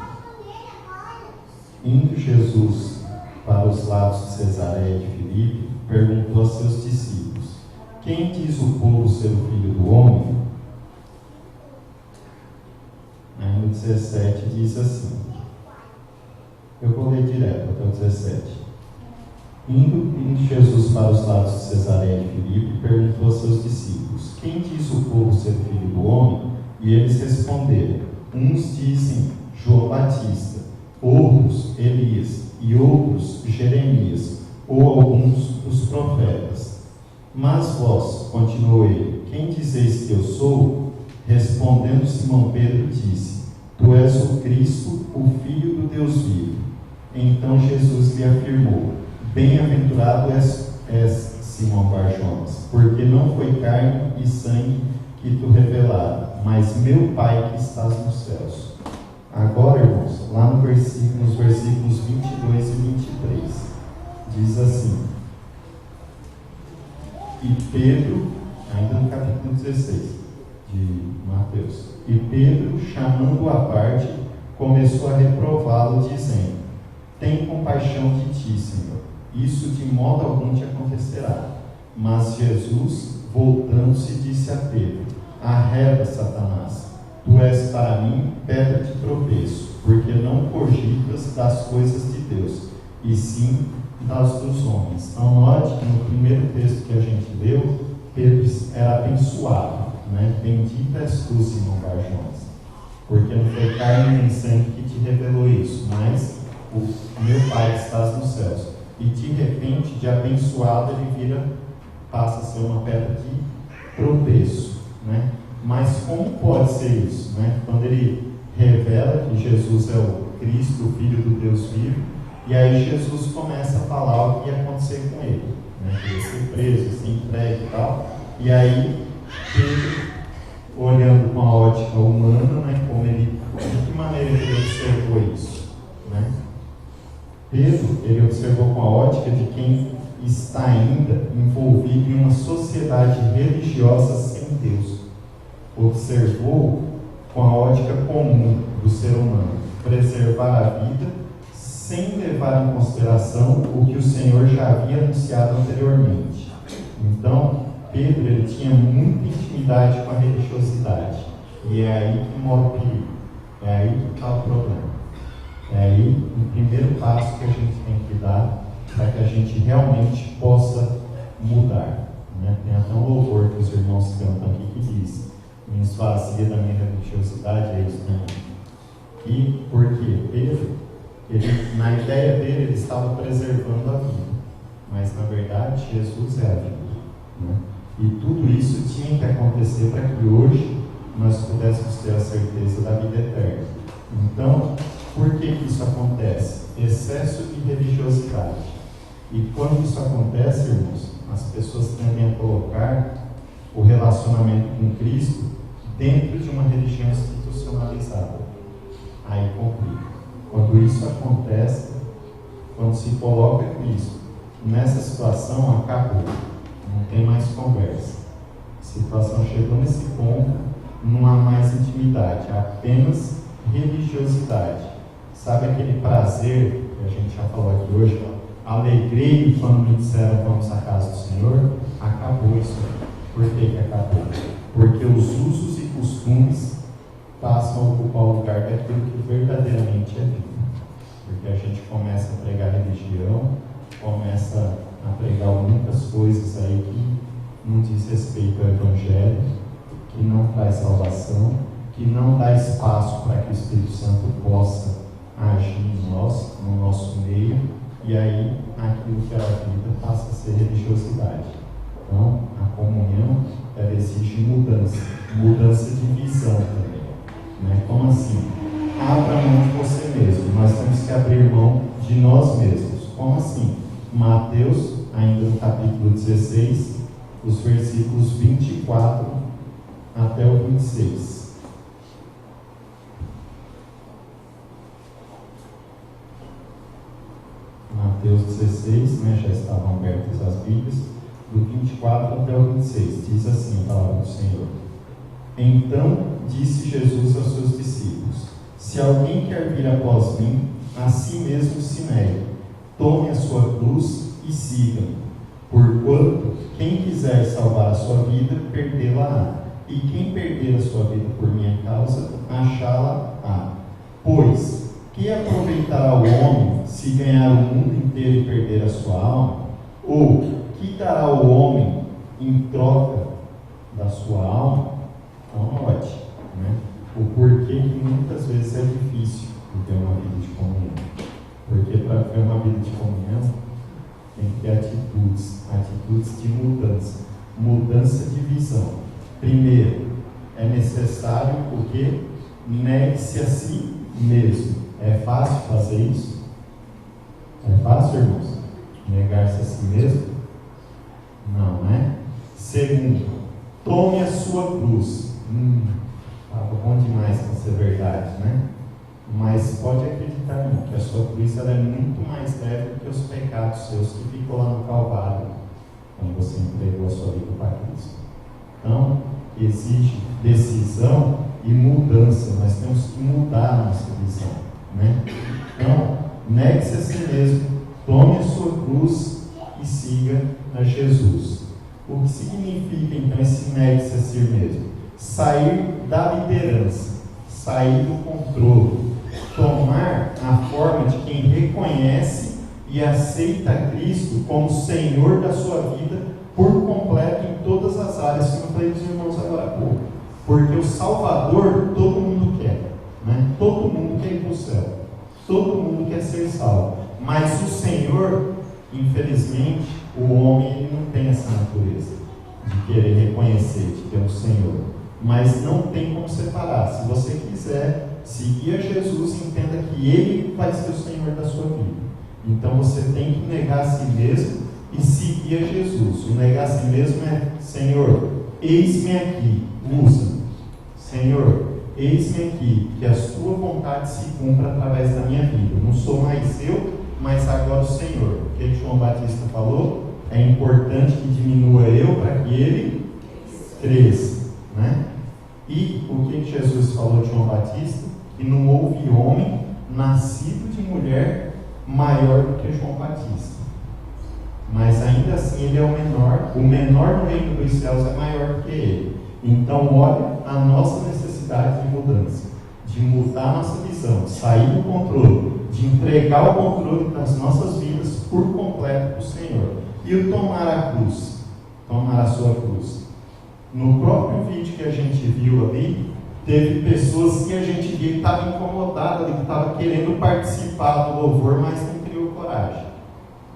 Indo Jesus para os lados de Cesareia de Filipe, perguntou a seus discípulos: Quem diz o povo ser o Filho do Homem? Aí no 17 diz assim, eu vou ler direto até o 17. Indo Jesus para os lados de Cesareia de Filipe, perguntou a seus discípulos: Quem diz o povo ser o Filho do Homem? E eles responderam: Uns dizem João Batista, outros Elias, e outros Jeremias, ou alguns dos profetas. Mas vós, continuou ele, quem dizeis que eu sou? Respondendo Simão Pedro disse: Tu és o Cristo, o Filho do Deus vivo. Então Jesus lhe afirmou: Bem-aventurado és Simão Bar-Jonas, porque não foi carne e sangue que tu revelaram, mas meu Pai que estás nos céus. Agora, irmãos, lá nos versículos 22 e 23, diz assim: E Pedro, ainda no capítulo 16 de Mateus, e Pedro, chamando-o à parte, começou a reprová-lo, dizendo: Tem compaixão de ti, Senhor, isso de modo algum te acontecerá. Mas Jesus, voltando-se, disse a Pedro: Arreda, Satanás, tu és para mim pedra de tropeço, porque não cogitas das coisas de Deus, e sim das dos homens. Então note que no primeiro texto que a gente leu, Pedro era abençoado, né? Bendito és tu, Simão Bar-Jonas, porque não foi carne nem sangue que te revelou isso, mas o meu Pai que estás nos céus. E de repente, de abençoado, ele passa a ser uma pedra de tropeço, né? Mas como pode ser isso, né? Quando ele revela que Jesus é o Cristo, o Filho do Deus vivo, e aí Jesus começa a falar o que ia acontecer com ele, né? Ele ia ser preso, ser entregue e tal. E aí Pedro, olhando com a ótica humana, né? De que maneira ele observou isso, né? Pedro, ele observou com a ótica de quem está ainda envolvido em uma sociedade religiosa sem Deus. Observou com a ótica comum do ser humano, preservar a vida sem levar em consideração o que o Senhor já havia anunciado anteriormente. Então, Pedro, ele tinha muita intimidade com a religiosidade, e é aí que mora o perigo, é aí que está o problema. É aí o primeiro passo que a gente tem que dar para que a gente realmente possa mudar, né? Tem até um louvor que os irmãos cantam aqui que diz: me esvazia da minha religiosidade, é isso, né? E por quê? Pedro, na ideia dele, ele estava preservando a vida, mas na verdade Jesus é a vida, né? E tudo isso tinha que acontecer para que hoje nós pudéssemos ter a certeza da vida eterna. Então, por que isso acontece? Excesso de religiosidade. E quando isso acontece, irmãos, as pessoas tendem a colocar o relacionamento com Cristo dentro de uma religião institucionalizada. Aí complica. Quando isso acontece, quando se coloca Cristo nessa situação, acabou. Não tem mais conversa. A situação chegou nesse ponto, não há mais intimidade, há apenas religiosidade. Sabe aquele prazer que a gente já falou aqui hoje? Alegrei quando me disseram vamos à casa do Senhor. Acabou isso. Por que acabou? Porque os usos e costumes passam a ocupar o lugar daquilo que verdadeiramente é vida. Porque a gente começa a pregar religião, começa a pregar muitas coisas aí que não diz respeito ao Evangelho, que não traz salvação, que não dá espaço para que o Espírito Santo possa agir em nós, no nosso meio, e aí aquilo que era vida passa a ser religiosidade. Então, a comunhão, ela exige mudança de visão também, né? Como assim? Abra mão de você mesmo, nós temos que abrir mão de nós mesmos. Como assim? Mateus, ainda no capítulo 16, os versículos 24 até o 26. Mateus 16, né, já estavam 24 até o 26. Diz assim a palavra do Senhor. Então disse Jesus aos seus discípulos: se alguém quer vir após mim, a si mesmo se negue, tome a sua cruz e siga-me. Porquanto quem quiser salvar a sua vida, perdê-la-á, e quem perder a sua vida por minha causa, achá-la-á. Pois que aproveitará o homem se ganhar o mundo inteiro e perder a sua alma? Ou que dará o homem em troca da sua alma? Então, note, né? O porquê que muitas vezes é difícil viver uma vida de comunhão. Porque para viver uma vida de comunhão, tem que ter atitudes de mudança. Mudança de visão. Primeiro, é necessário o quê? Negue-se a si mesmo. É fácil fazer isso? É fácil, irmãos? Negar-se a si mesmo? Não, né? Segundo, tome a sua cruz. Estava bom demais para ser verdade, né? Mas pode acreditar, irmão, que a sua cruz ela é muito mais leve do que os pecados seus que ficou lá no Calvário, quando você entregou a sua vida para Cristo. Então, exige decisão e mudança. Nós temos que mudar a nossa visão, né? Então, negue-se a si mesmo, tome a sua cruz e siga a Jesus. O que significa, então, esse negue-se a si mesmo? Sair da liderança, sair do controle, tomar a forma de quem reconhece e aceita Cristo como Senhor da sua vida por completo em todas as áreas, como eu falei dos irmãos agora há pouco. Porque o Salvador todo mundo quer, né? Todo mundo quer ir para o céu, todo mundo quer ser salvo, mas o Senhor, infelizmente, o homem ele não tem essa natureza de querer reconhecer, de ter o Senhor, mas não tem como separar. Se você quiser seguir a Jesus, entenda que Ele vai ser o Senhor da sua vida. Então você tem que negar a si mesmo e seguir a Jesus. O negar a si mesmo é: Senhor, eis-me aqui, usa. Senhor, eis-me aqui, que a sua vontade se cumpra através da minha vida. Não sou mais eu, mas agora o Senhor. O que João Batista falou? É importante que diminua eu para que ele cresça, né? E o que Jesus falou de João Batista? Que não houve homem nascido de mulher maior do que João Batista. Mas ainda assim ele é o menor no reino dos céus é maior do que ele. Então olha a nossa necessidade de mudança, de mudar a nossa visão, sair do controle, de entregar o controle das nossas vidas por completo para o Senhor. E o tomar a cruz, tomar a sua cruz. No próprio vídeo que a gente viu ali, teve pessoas que a gente viu que estavam incomodadas, que estavam querendo participar do louvor, mas não criou coragem.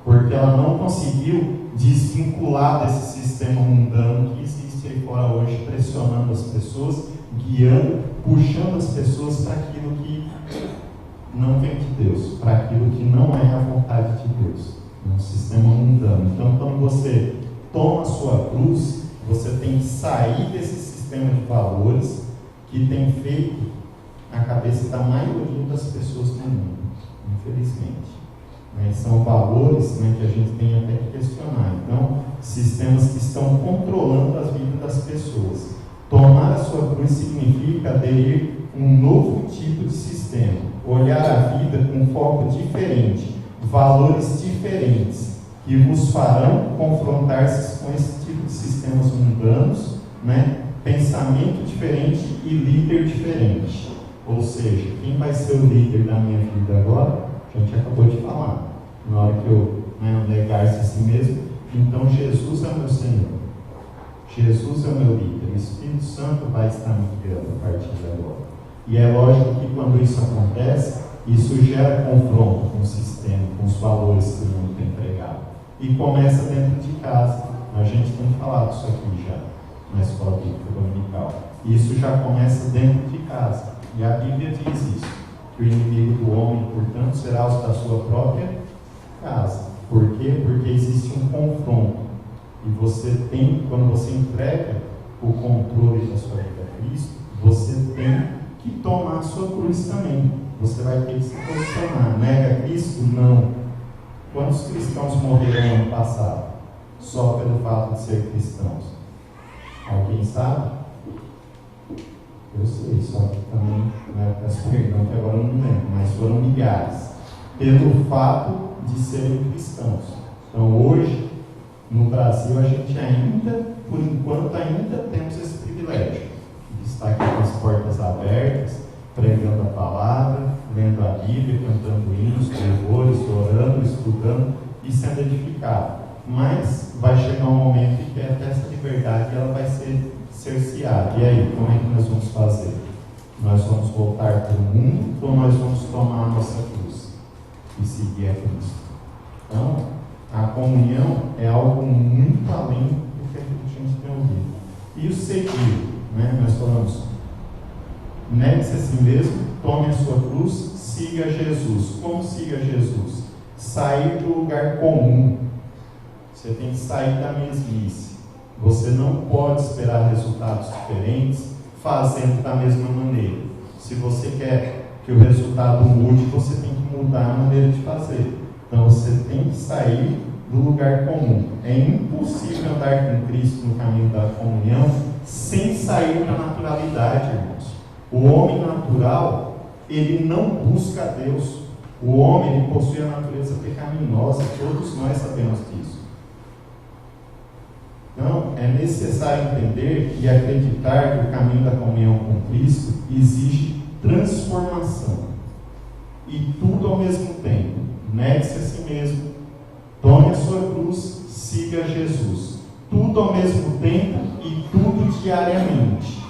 Porque ela não conseguiu desvincular desse sistema mundano que existe aí fora hoje, pressionando as pessoas, guiando, puxando as pessoas para aquilo que não vem de Deus, para aquilo que não é a vontade de Deus. É um sistema mundano. Então, quando você toma a sua cruz, você tem que sair desse sistema de valores que tem feito a cabeça da maioria das pessoas no mundo, infelizmente. São valores, né, que a gente tem até que questionar. Então, sistemas que estão controlando as vidas das pessoas. Tomar a sua cruz significa aderir um novo tipo de sistema, olhar a vida com um foco diferente, valores diferentes, que vos farão confrontar-se com esse tipo de sistemas mundanos, né? Pensamento diferente e líder diferente. Ou seja, quem vai ser o líder da minha vida agora? A gente acabou de falar. Na hora que eu negar-se a si mesmo, então Jesus é o meu Senhor. Jesus é o meu líder. O Espírito Santo vai estar me guiando a partir de agora. E é lógico que quando isso acontece, isso gera confronto com o sistema, com os valores que o mundo tem pregado. E começa dentro de casa. A gente tem falado isso aqui já, na escola bíblica dominical. Isso já começa dentro de casa. E a Bíblia diz isso, que o inimigo do homem, portanto, será os da sua própria casa. Por quê? Porque existe um confronto. E você tem, quando você entrega o controle da sua vida a Cristo, você tem que tomar a sua cruz também. Você vai ter que se posicionar. Nega Cristo? Não. Quantos cristãos morreram no ano passado? só pelo fato de ser cristãos? Alguém sabe? Eu sei, só que também, né, peço perdão que agora eu não lembro, mas foram milhares, pelo fato de serem cristãos. Então hoje, no Brasil, a gente ainda, por enquanto, ainda temos esse privilégio de estar aqui com as portas abertas, pregando a palavra, lendo a Bíblia, cantando hinos, louvores, orando, estudando e sendo edificado. Mas vai chegar um momento em que até essa liberdade ela vai ser cerceada. E aí, como é que nós vamos fazer? Nós vamos voltar para o mundo ou nós vamos tomar a nossa cruz e seguir a Cristo? Então, a comunhão é algo muito além do que a gente tem ouvido. E o seguir, né? Nós falamos, negue-se a si mesmo, tome a sua cruz, siga Jesus. Como siga Jesus? Sair do lugar comum. Você tem que sair da mesmice. Você não pode esperar resultados diferentes fazendo da mesma maneira. Se você quer que o resultado mude, você tem que mudar a maneira de fazer. Então você tem que sair do lugar comum. É impossível andar com Cristo no caminho da comunhão sem sair da naturalidade, irmãos. O homem natural, ele não busca a Deus. O homem, ele possui a natureza pecaminosa. Todos nós sabemos disso. Então, é necessário entender e acreditar que o caminho da comunhão com Cristo exige transformação. E tudo ao mesmo tempo. Negue-se a si mesmo, tome a sua cruz, siga Jesus. Tudo ao mesmo tempo e tudo diariamente.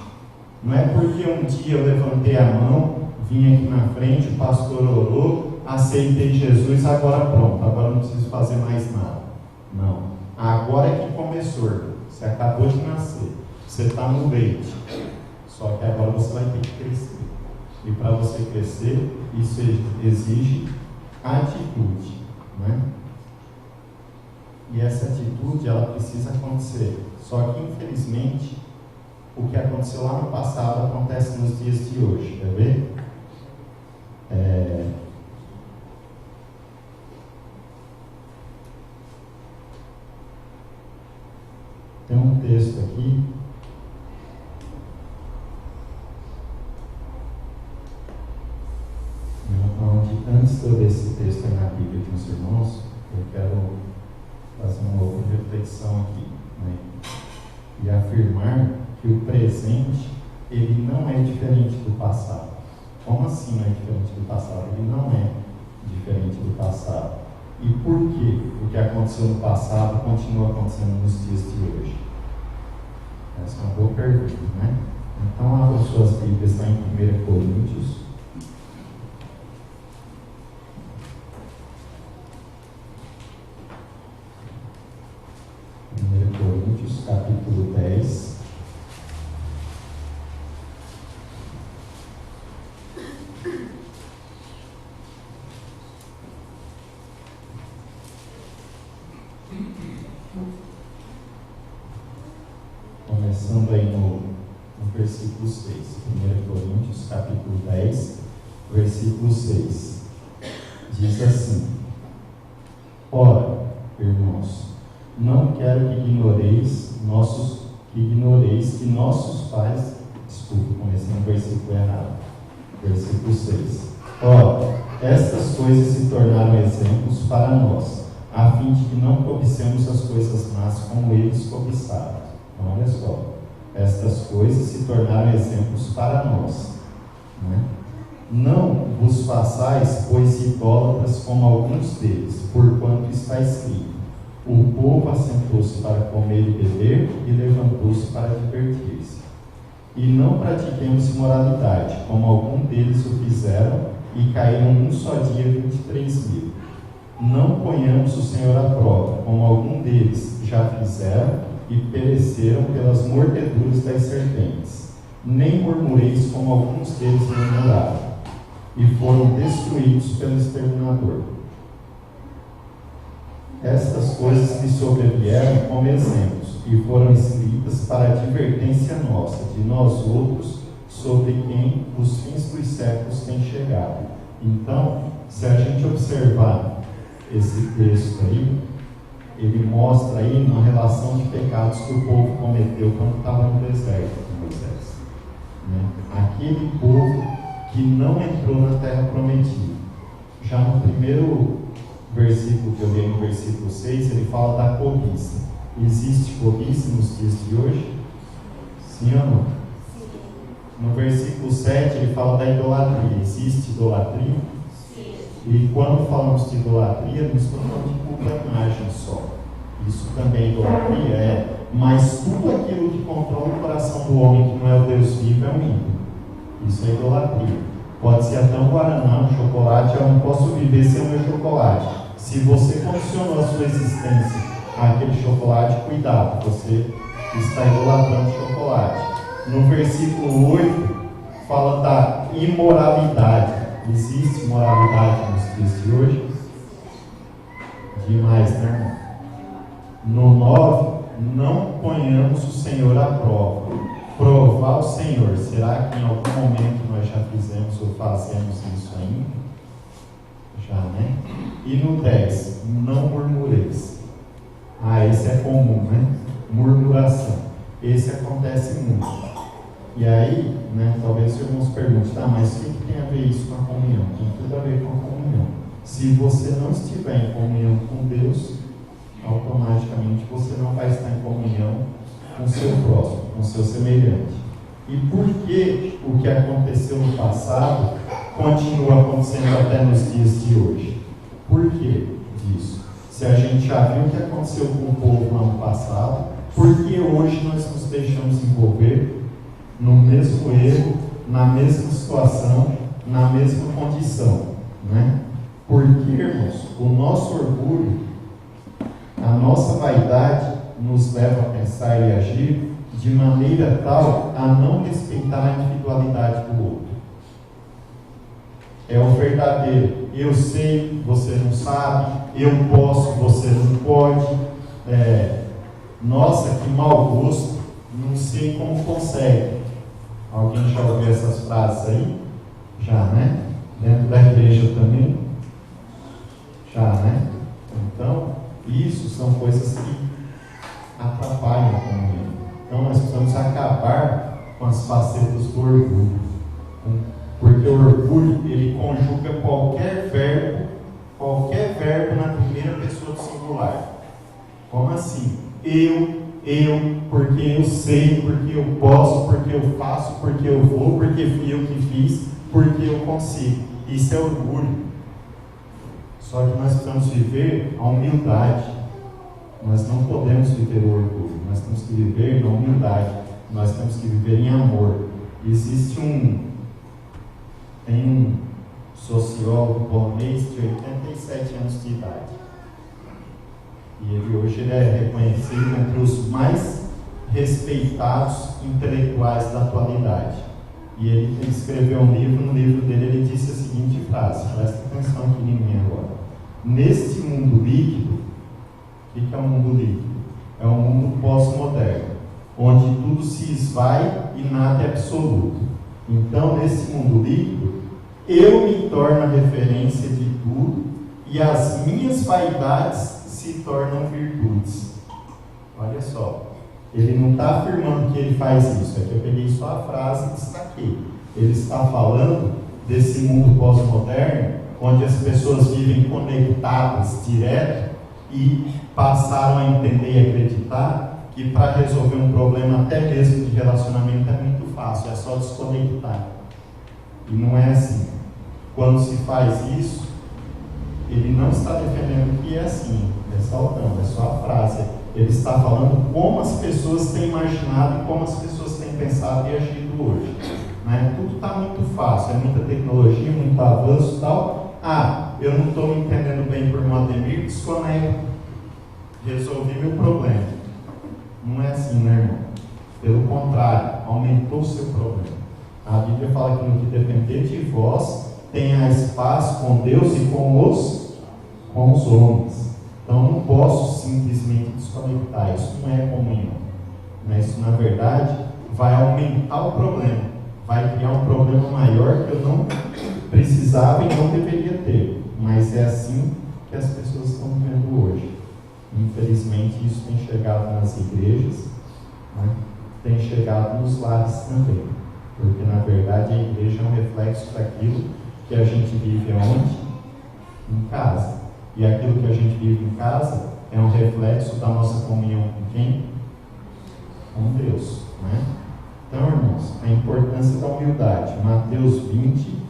Não é porque um dia eu levantei a mão, vim aqui na frente, o pastor orou, aceitei Jesus, agora pronto, agora não preciso fazer mais nada. Não. Agora é que começou, você acabou de nascer, você está no leite, só que agora você vai ter que crescer. E para você crescer, isso exige atitude, né? E essa atitude, ela precisa acontecer. Só que, infelizmente, o que aconteceu lá no passado acontece nos dias de hoje, quer ver? Tem um texto aqui, onde, antes de eu ler esse texto aí na Bíblia com os irmãos, eu quero fazer uma outra reflexão aqui, né? E afirmar que o presente, ele não é diferente do passado. Como assim não é diferente do passado? Ele não é diferente do passado. E por quê? O que aconteceu no passado continua acontecendo nos dias de hoje? Essa é uma boa pergunta, né? Então, abra suas Bíblias lá em 1 Coríntios. 1 Coríntios, capítulo 10. Começando aí no versículo 6. 1 Coríntios, capítulo 10, versículo 6. Diz assim: Ora, irmãos, não quero que ignoreis que nossos pais... Desculpe, comecei no versículo errado. Versículo 6. Ora, estas coisas se tornaram exemplos para nós, a fim de que não cobicemos as coisas más como eles cobiçaram. Então, olha só, estas coisas se tornaram exemplos para nós, né? Não vos façais, pois, idólatras como alguns deles, porquanto está escrito: o povo assentou-se para comer e beber e levantou-se para divertir-se. E não pratiquemos imoralidade, como alguns deles o fizeram, e caíram num só dia 23.000. Não ponhamos o Senhor à prova, como alguns deles já fizeram e pereceram pelas mordeduras das serpentes. Nem murmureis, como alguns deles murmuraram, e foram destruídos pelo exterminador. Estas coisas lhe sobrevieram como exemplos, e foram escritas para a advertência nossa, de nós outros, sobre quem os fins dos séculos têm chegado. Então, se a gente observar esse texto aí, ele mostra aí uma relação de pecados que o povo cometeu quando estava no deserto com Moisés. Né? Aquele povo que não entrou na terra prometida. Já no primeiro versículo que eu li, no versículo 6, ele fala da cobiça. Existe cobiça nos dias de hoje? Sim ou não? Sim. No versículo 7 ele fala da idolatria. Existe idolatria? Sim. E quando falamos de idolatria, não estamos falando de culto à imagem só. Isso também é idolatria, mas tudo aquilo que controla o coração do homem que não é o Deus vivo é um ídolo. Isso é idolatria. Pode ser até um guaraná, um chocolate. Eu não posso viver sem o meu chocolate. Se você condicionou a sua existência àquele chocolate, cuidado, você está idolatrando o chocolate. No versículo 8 fala da imoralidade. Existe moralidade nos dias de hoje? Demais, né, irmão? No 9, não ponhamos o Senhor à prova. Provar o Senhor. Será que em algum momento nós já fizemos ou fazemos isso ainda? Já, né? E no 10, não murmureis. Esse é comum, né? Murmuração. Esse acontece muito. E aí, né, talvez os irmãos perguntem, mas o que tem a ver isso com a comunhão? Tem tudo a ver com a comunhão. Se você não estiver em comunhão com Deus, automaticamente você não vai estar em comunhão com o seu próximo, com o seu semelhante. E por que o que aconteceu no passado continua acontecendo até nos dias de hoje? Por que disso? Se a gente já viu o que aconteceu com o povo no ano passado, por que hoje nós nos deixamos envolver no mesmo erro, na mesma situação, na mesma condição? Né? Porque, irmãos, o nosso orgulho, a nossa vaidade nos leva a pensar e agir de maneira tal a não respeitar a individualidade do outro. É o verdadeiro. Eu sei, você não sabe. Eu posso, você não pode. Nossa, que mau gosto. Não sei como consegue. Alguém já ouviu essas frases aí? Já, né? Dentro da igreja também? Já, né? Então, isso são coisas que atrapalham a comunhão. Então nós precisamos acabar com as facetas do orgulho. Porque o orgulho, ele conjuga qualquer verbo na primeira pessoa do singular. Como assim? Eu, porque eu sei, porque eu posso, porque eu faço, porque eu vou, porque fui eu que fiz, porque eu consigo. Isso é orgulho. Só que nós precisamos viver a humildade. Nós não podemos viver o orgulho. Nós temos que viver na humildade. Nós temos que viver em amor. Existe tem um sociólogo polonês de 87 anos de idade. E hoje ele é reconhecido entre os mais respeitados intelectuais da atualidade. E ele escreveu um livro, no livro dele ele disse a seguinte frase, presta atenção aqui em mim agora. Neste mundo líquido, o que é um mundo líquido? É um mundo pós-moderno, onde tudo se esvai e nada é absoluto. Então, nesse mundo líquido, eu me torno a referência de tudo e as minhas vaidades se tornam virtudes. Olha só, ele não está afirmando que ele faz isso, é que eu peguei só a frase e destaquei. Ele está falando desse mundo pós-moderno, onde as pessoas vivem conectadas direto e passaram a entender e acreditar que para resolver um problema até mesmo de relacionamento é muito fácil, é só desconectar. E não é assim. Quando se faz isso, ele não está defendendo que é assim, ressaltando, é só a frase. Ele está falando como as pessoas têm imaginado e como as pessoas têm pensado e agido hoje. Né? Tudo está muito fácil, é muita tecnologia, muito avanço e tal. Eu não estou me entendendo bem por um Ademir, desconecto, resolvi meu problema. Não é assim, né, irmão? Pelo contrário, aumentou o seu problema. A Bíblia fala que no que depender de vós, tenha espaço com Deus e com os homens. Então não posso simplesmente desconectar, isso não é comunhão. Mas isso, na verdade, vai aumentar o problema, vai criar um problema maior que eu não precisava e não deveria ter. Mas é assim que as pessoas estão vivendo hoje. Infelizmente, isso tem chegado nas igrejas, né? Tem chegado nos lares também, porque na verdade a igreja é um reflexo daquilo que a gente vive onde? Em casa. E aquilo que a gente vive em casa é um reflexo da nossa comunhão com quem? Com Deus, né? Então, irmãos, a importância da humildade. Mateus 20.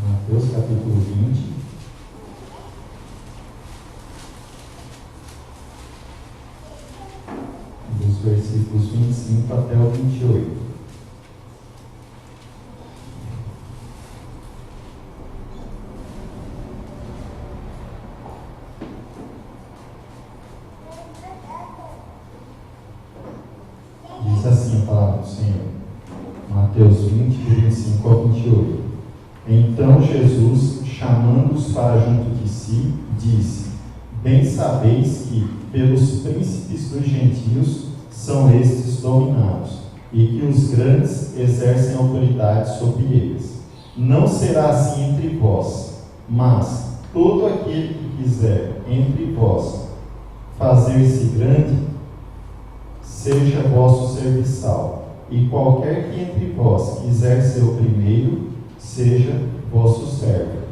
Mateus capítulo 20. Dos versículos 25 até o 28. Diz assim a palavra do Senhor. Mateus 20, 25 ao 28. Então Jesus, chamando-os para junto de si, disse: Bem sabeis que, pelos príncipes dos gentios, são estes dominados, e que os grandes exercem autoridade sobre eles. Não será assim entre vós, mas todo aquele que quiser entre vós fazer-se grande, seja vosso serviçal, e qualquer que entre vós quiser ser o primeiro, seja vosso servo.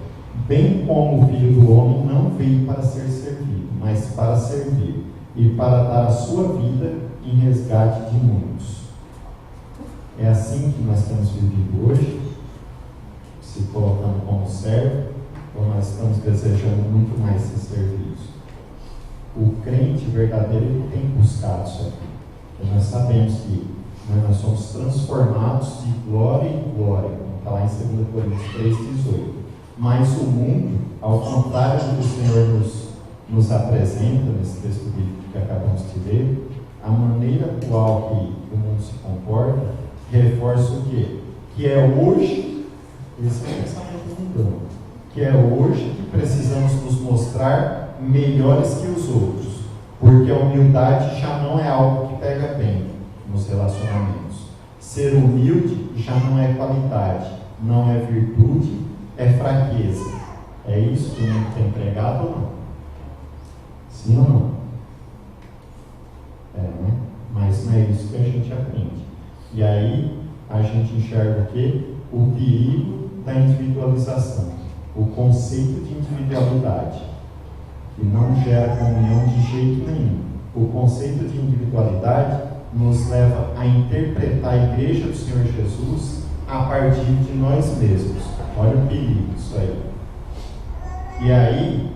Bem como o Filho do Homem não veio para ser servido, mas para servir, e para dar a sua vida em resgate de muitos. É assim que nós temos vivido hoje, se colocando como servo, ou nós estamos desejando muito mais ser servidos? O crente verdadeiro, ele tem buscado isso aqui. Porque nós sabemos que nós somos transformados de glória em glória, como está lá em 2 Coríntios 3,18. Mas o mundo, ao contrário do que o Senhor nos apresenta nesse texto bíblico que acabamos de ler, a maneira atual que o mundo se comporta reforça o quê? Que é hoje, esse é o pensamento mundano, que é hoje que precisamos nos mostrar melhores que os outros, porque a humildade já não é algo que pega bem nos relacionamentos. Ser humilde já não é qualidade, não é virtude, é fraqueza. É isso que o mundo tem pregado ou não? Sim ou não? Né? Mas não é isso que a gente aprende. E aí a gente enxerga o quê? O perigo da individualização, o conceito de individualidade, que não gera comunhão de jeito nenhum. O conceito de individualidade nos leva a interpretar a igreja do Senhor Jesus a partir de nós mesmos. Olha o perigo disso aí. E aí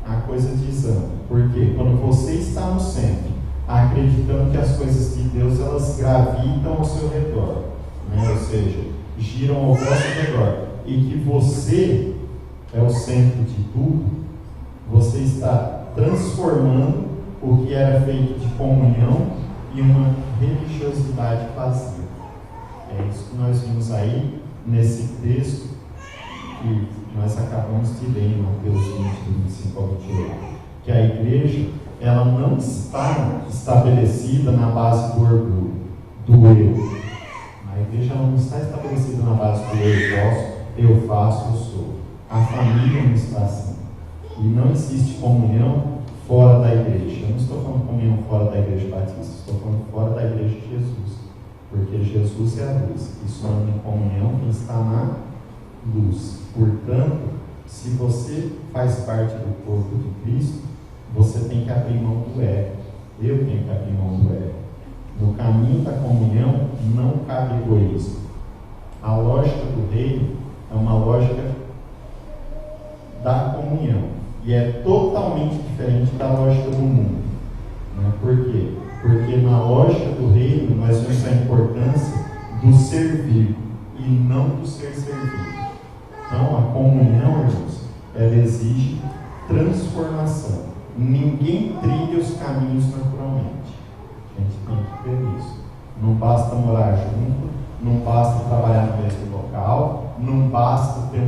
a coisa desanda. Porque quando você está no centro, acreditando que as coisas de Deus elas gravitam ao seu redor, né? Ou seja, giram ao vosso redor, e que você é o centro de tudo, você está transformando o que era feito de comunhão em uma religiosidade vazia. É isso que nós vimos aí nesse texto que nós acabamos de ler em Mateus 20, 25 ao 28, que a igreja ela não está estabelecida na base do orgulho, do eu. A igreja ela não está estabelecida na base do eu posso, eu faço, eu sou. A família não está assim. E não existe comunhão fora da igreja. Eu não estou falando comunhão fora da igreja batista, estou falando fora da igreja de Jesus. Porque Jesus é a luz. E só anda em comunhão quem está na luz. Portanto, se você faz parte do corpo de Cristo, você tem que abrir mão do ego. Eu tenho que abrir mão do ego. No caminho da comunhão não cabe egoísmo. A lógica do reino é uma lógica da comunhão. E é totalmente diferente da lógica do mundo. Né? Por quê? Porque na lógica do reino nós vemos a importância do servir e não do ser servido. Então a comunhão, irmãos, ela exige transformação. Ninguém trilha os caminhos naturalmente. A gente tem que ver isso. Não basta morar junto, não basta trabalhar no mesmo local, não basta ter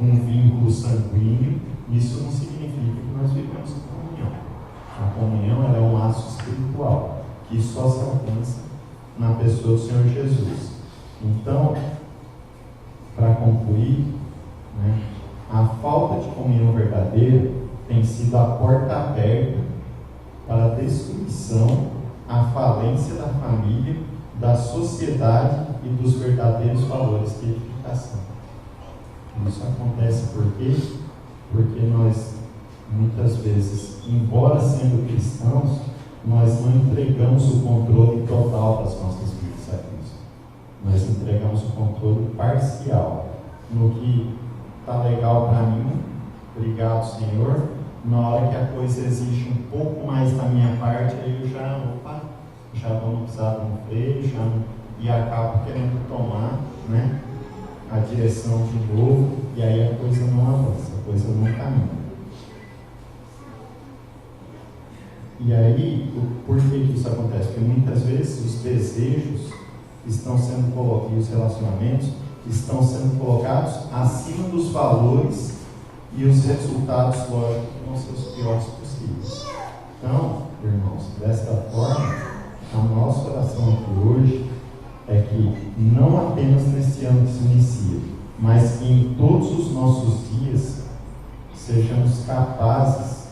um vínculo sanguíneo. Isso não significa que nós vivemos em comunhão. A comunhão ela é um laço espiritual que só se alcança na pessoa do Senhor Jesus. Então, para concluir, né, a comunhão verdadeira tem sido a porta aberta para a destruição, a falência da família, da sociedade e dos verdadeiros valores de edificação. Isso acontece por quê? Porque nós, muitas vezes, embora sendo cristãos, nós não entregamos o controle total das nossas vidas a Cristo. Nós entregamos o controle parcial. No que está legal para mim, obrigado, Senhor. Na hora que a coisa exige um pouco mais da minha parte, aí eu já vou no pisar no freio, e acabo querendo tomar, né, a direção de novo, e aí a coisa não avança, a coisa não caminha. E aí, por que isso acontece? Porque muitas vezes os desejos estão sendo colocados, e os relacionamentos estão sendo colocados acima dos valores, e os resultados, lógico, vão ser os piores possíveis. Então, irmãos, desta forma, a nossa oração aqui hoje é que não apenas neste ano que se inicia, mas que em todos os nossos dias sejamos capazes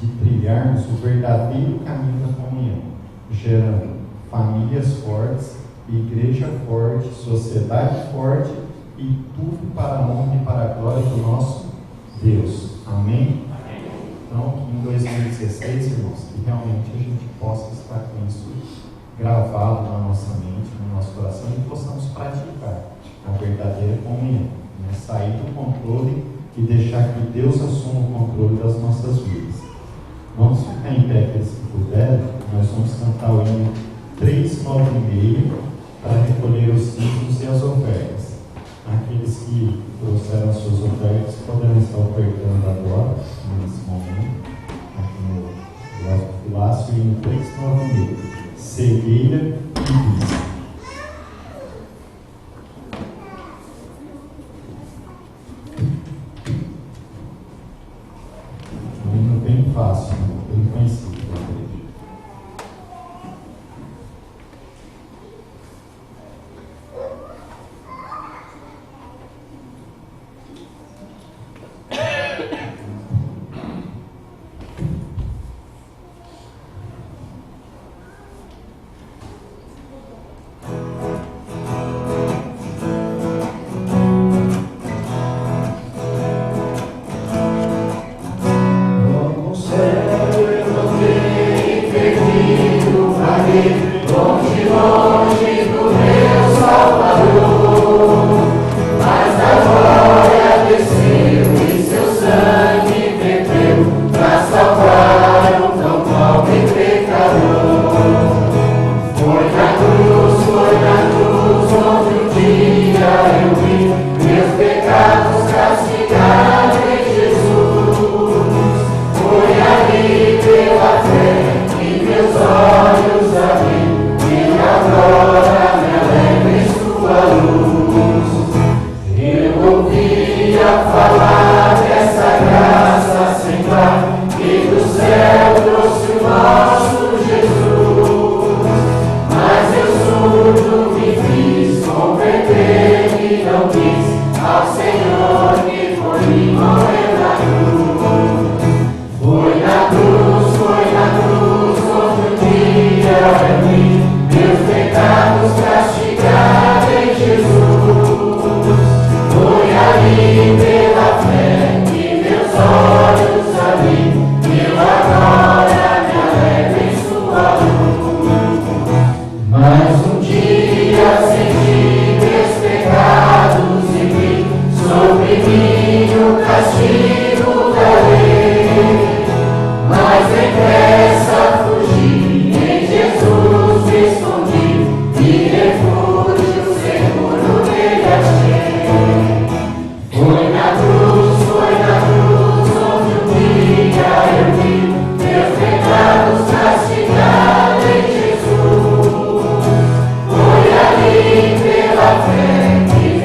de trilharmos o verdadeiro caminho da comunhão, gerando famílias fortes, igreja forte, sociedade forte e tudo para a honra e para a glória do nosso Deus. Amém? Então, que em 2016, irmãos, que realmente a gente possa estar com isso gravado na nossa mente, no nosso coração, e possamos praticar a verdadeira comunhão, né? Sair do controle e deixar que Deus assuma o controle das nossas vidas. Vamos ficar em pé, aqueles que puderem. Nós vamos cantar o hino 396 para recolher os dízimos e as ofertas. Aqueles que trouxeram as suas ofertas poderão estar ofertando agora, nesse momento, aqui no Lógico Filácio, hino 396, cegueira e vista. Um hino bem fácil, bem conhecido da igreja.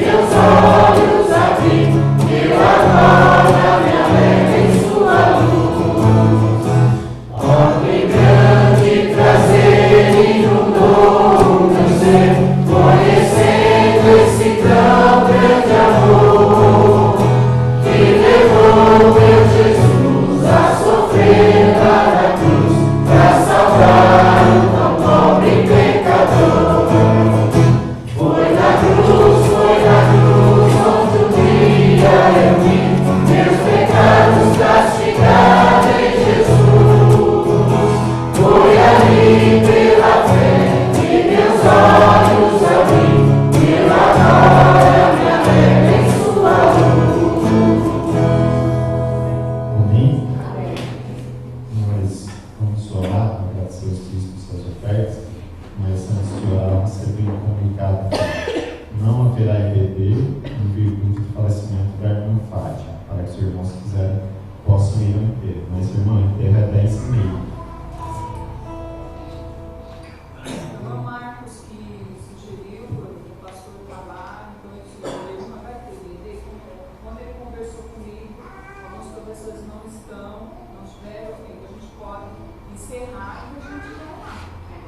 Meus olhos abri, meu agora me alegra. quiserem, possam ir ao enterro. Mas, irmão, o enterro é 10h30. O Marcos que sugeriu, o pastor está lá, então ele sugeriu, mas vai ter. Quando ele conversou comigo, alguns professores não estiveram, a gente pode encerrar e a gente vai lá.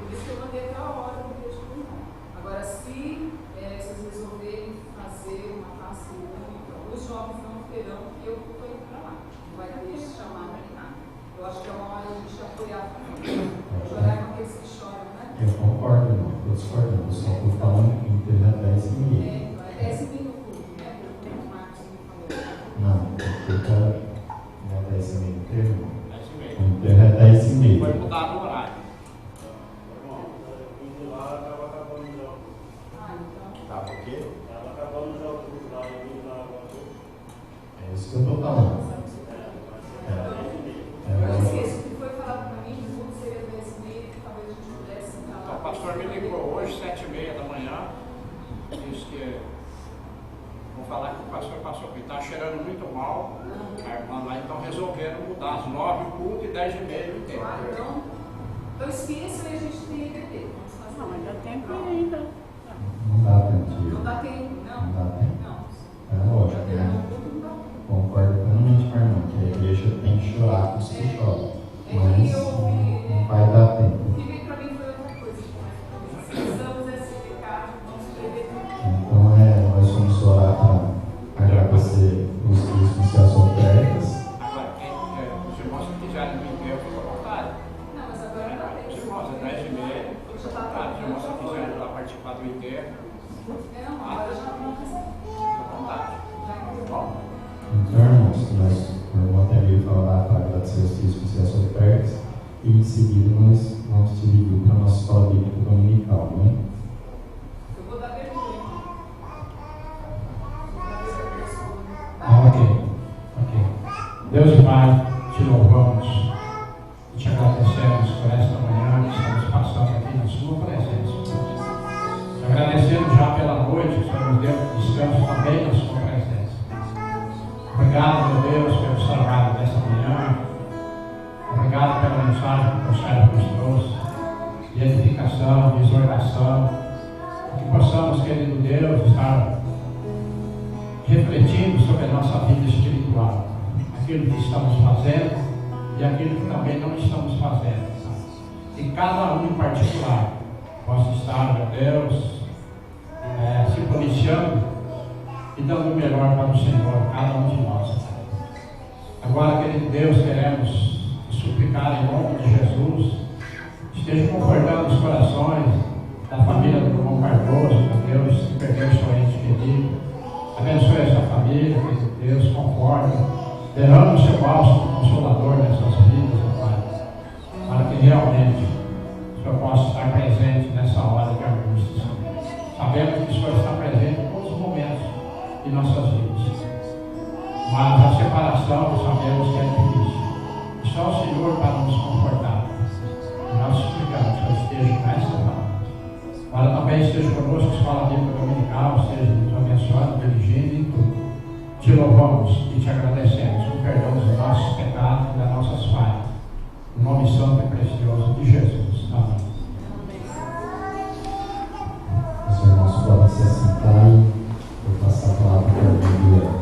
Por isso que eu mandei até a hora do dia de reunião. Agora, se vocês resolverem fazer uma classe única, os jovens não terão, eu estou indo para lá. Não vai ter chamada nem nada. Eu acho que é uma hora de a gente apoiar também. Chorar com aqueles que choram, né? Eu concordo, irmão. Eu discordo. Eu só estou falando que o enterro é 10h30. É 10h30 no culto, né? O Marcos me falou. Não, o enterro não é 10h30 o enterro, irmão. 10h30. O enterro é 10h30. Foi mudado o horário. Tá, por quê? Ela acabou no jogo lá, É isso que eu estou falando. Eu esqueço o que foi falado para mim, o culto seria 10h30, talvez a gente pudesse entrar Então, lá. o pastor me ligou hoje, 7h30 da manhã, disse que vou falar que o pastor passou aqui, está cheirando muito mal, a irmã lá, então resolveram mudar às 9h o culto e 10h30 o enterro. Então esqueça e a gente tem EBT. Não, mas dá tempo ainda. Não dá tempo. Não dá tempo, não? Não dá tempo. Não. É lógico, né? Concordo plenamente com a irmã, que a igreja tem que chorar com os que choram. Mas não vai dar tempo. O que veio para mim foi outra coisa. Precisamos esse pecado, vamos escrever tudo. Então, nós vamos orar para agradecer os que se as ofertas. Agora, os irmãos que quiserem no enterro, fica à vontade. Não, mas agora não dá tempo. Os irmãos, é 10h30, Já está os irmãos que quiserem lá participar do enterro, Não, agora já não precisa. fica à vontade. Tá bom? Então, irmãos, o irmão até veio falar para agradecer os dízimos e as ofertas. E em seguida nós vamos dividir para a nossa escola bíblica dominical, né? Eu vou dar vergonha. Ok. Deus e Pai, te louvamos e te agradecemos por esta manhã que estamos passando aqui na sua presença. Te agradecemos já pela noite, que o Senhor nos deu descanso também na sua presença. Obrigado, meu Deus, pelo sagrado desta manhã. Obrigado pela mensagem que o Senhor nos trouxe, de edificação, de exortação. Que possamos, querido Deus, estar refletindo sobre a nossa vida espiritual, aquilo que estamos fazendo e aquilo que também não estamos fazendo. E cada um em particular possa estar, meu Deus, se policiando e dando o melhor para o Senhor, cada um de nós. Agora, querido Deus, queremos suplicar em nome de Jesus, esteja confortando os corações da família do irmão Cardoso, meu Deus, que perdeu o seu ente querido. Abençoe essa família, querido Deus, conforta, derrama o seu bálsamo consolador nessas vidas, meu Pai, para que realmente o Senhor possa estar presente nessa hora de angústia. Sabemos que o Senhor está presente em todos os momentos de nossas vidas, mas a separação sabemos que é difícil. E só o Senhor para nos confortar. E nós suplicamos que o Senhor esteja nessa hora. Agora também esteja conosco, a escola bíblica dominical, esteja nos abençoando, dirigindo em tudo. Te louvamos e te agradecemos por perdão dos nossos pecados e das nossas falhas. Em nome santo e precioso de Jesus. Amém. Os irmãos podem se assentar e vou passar a palavra para a Bíblia.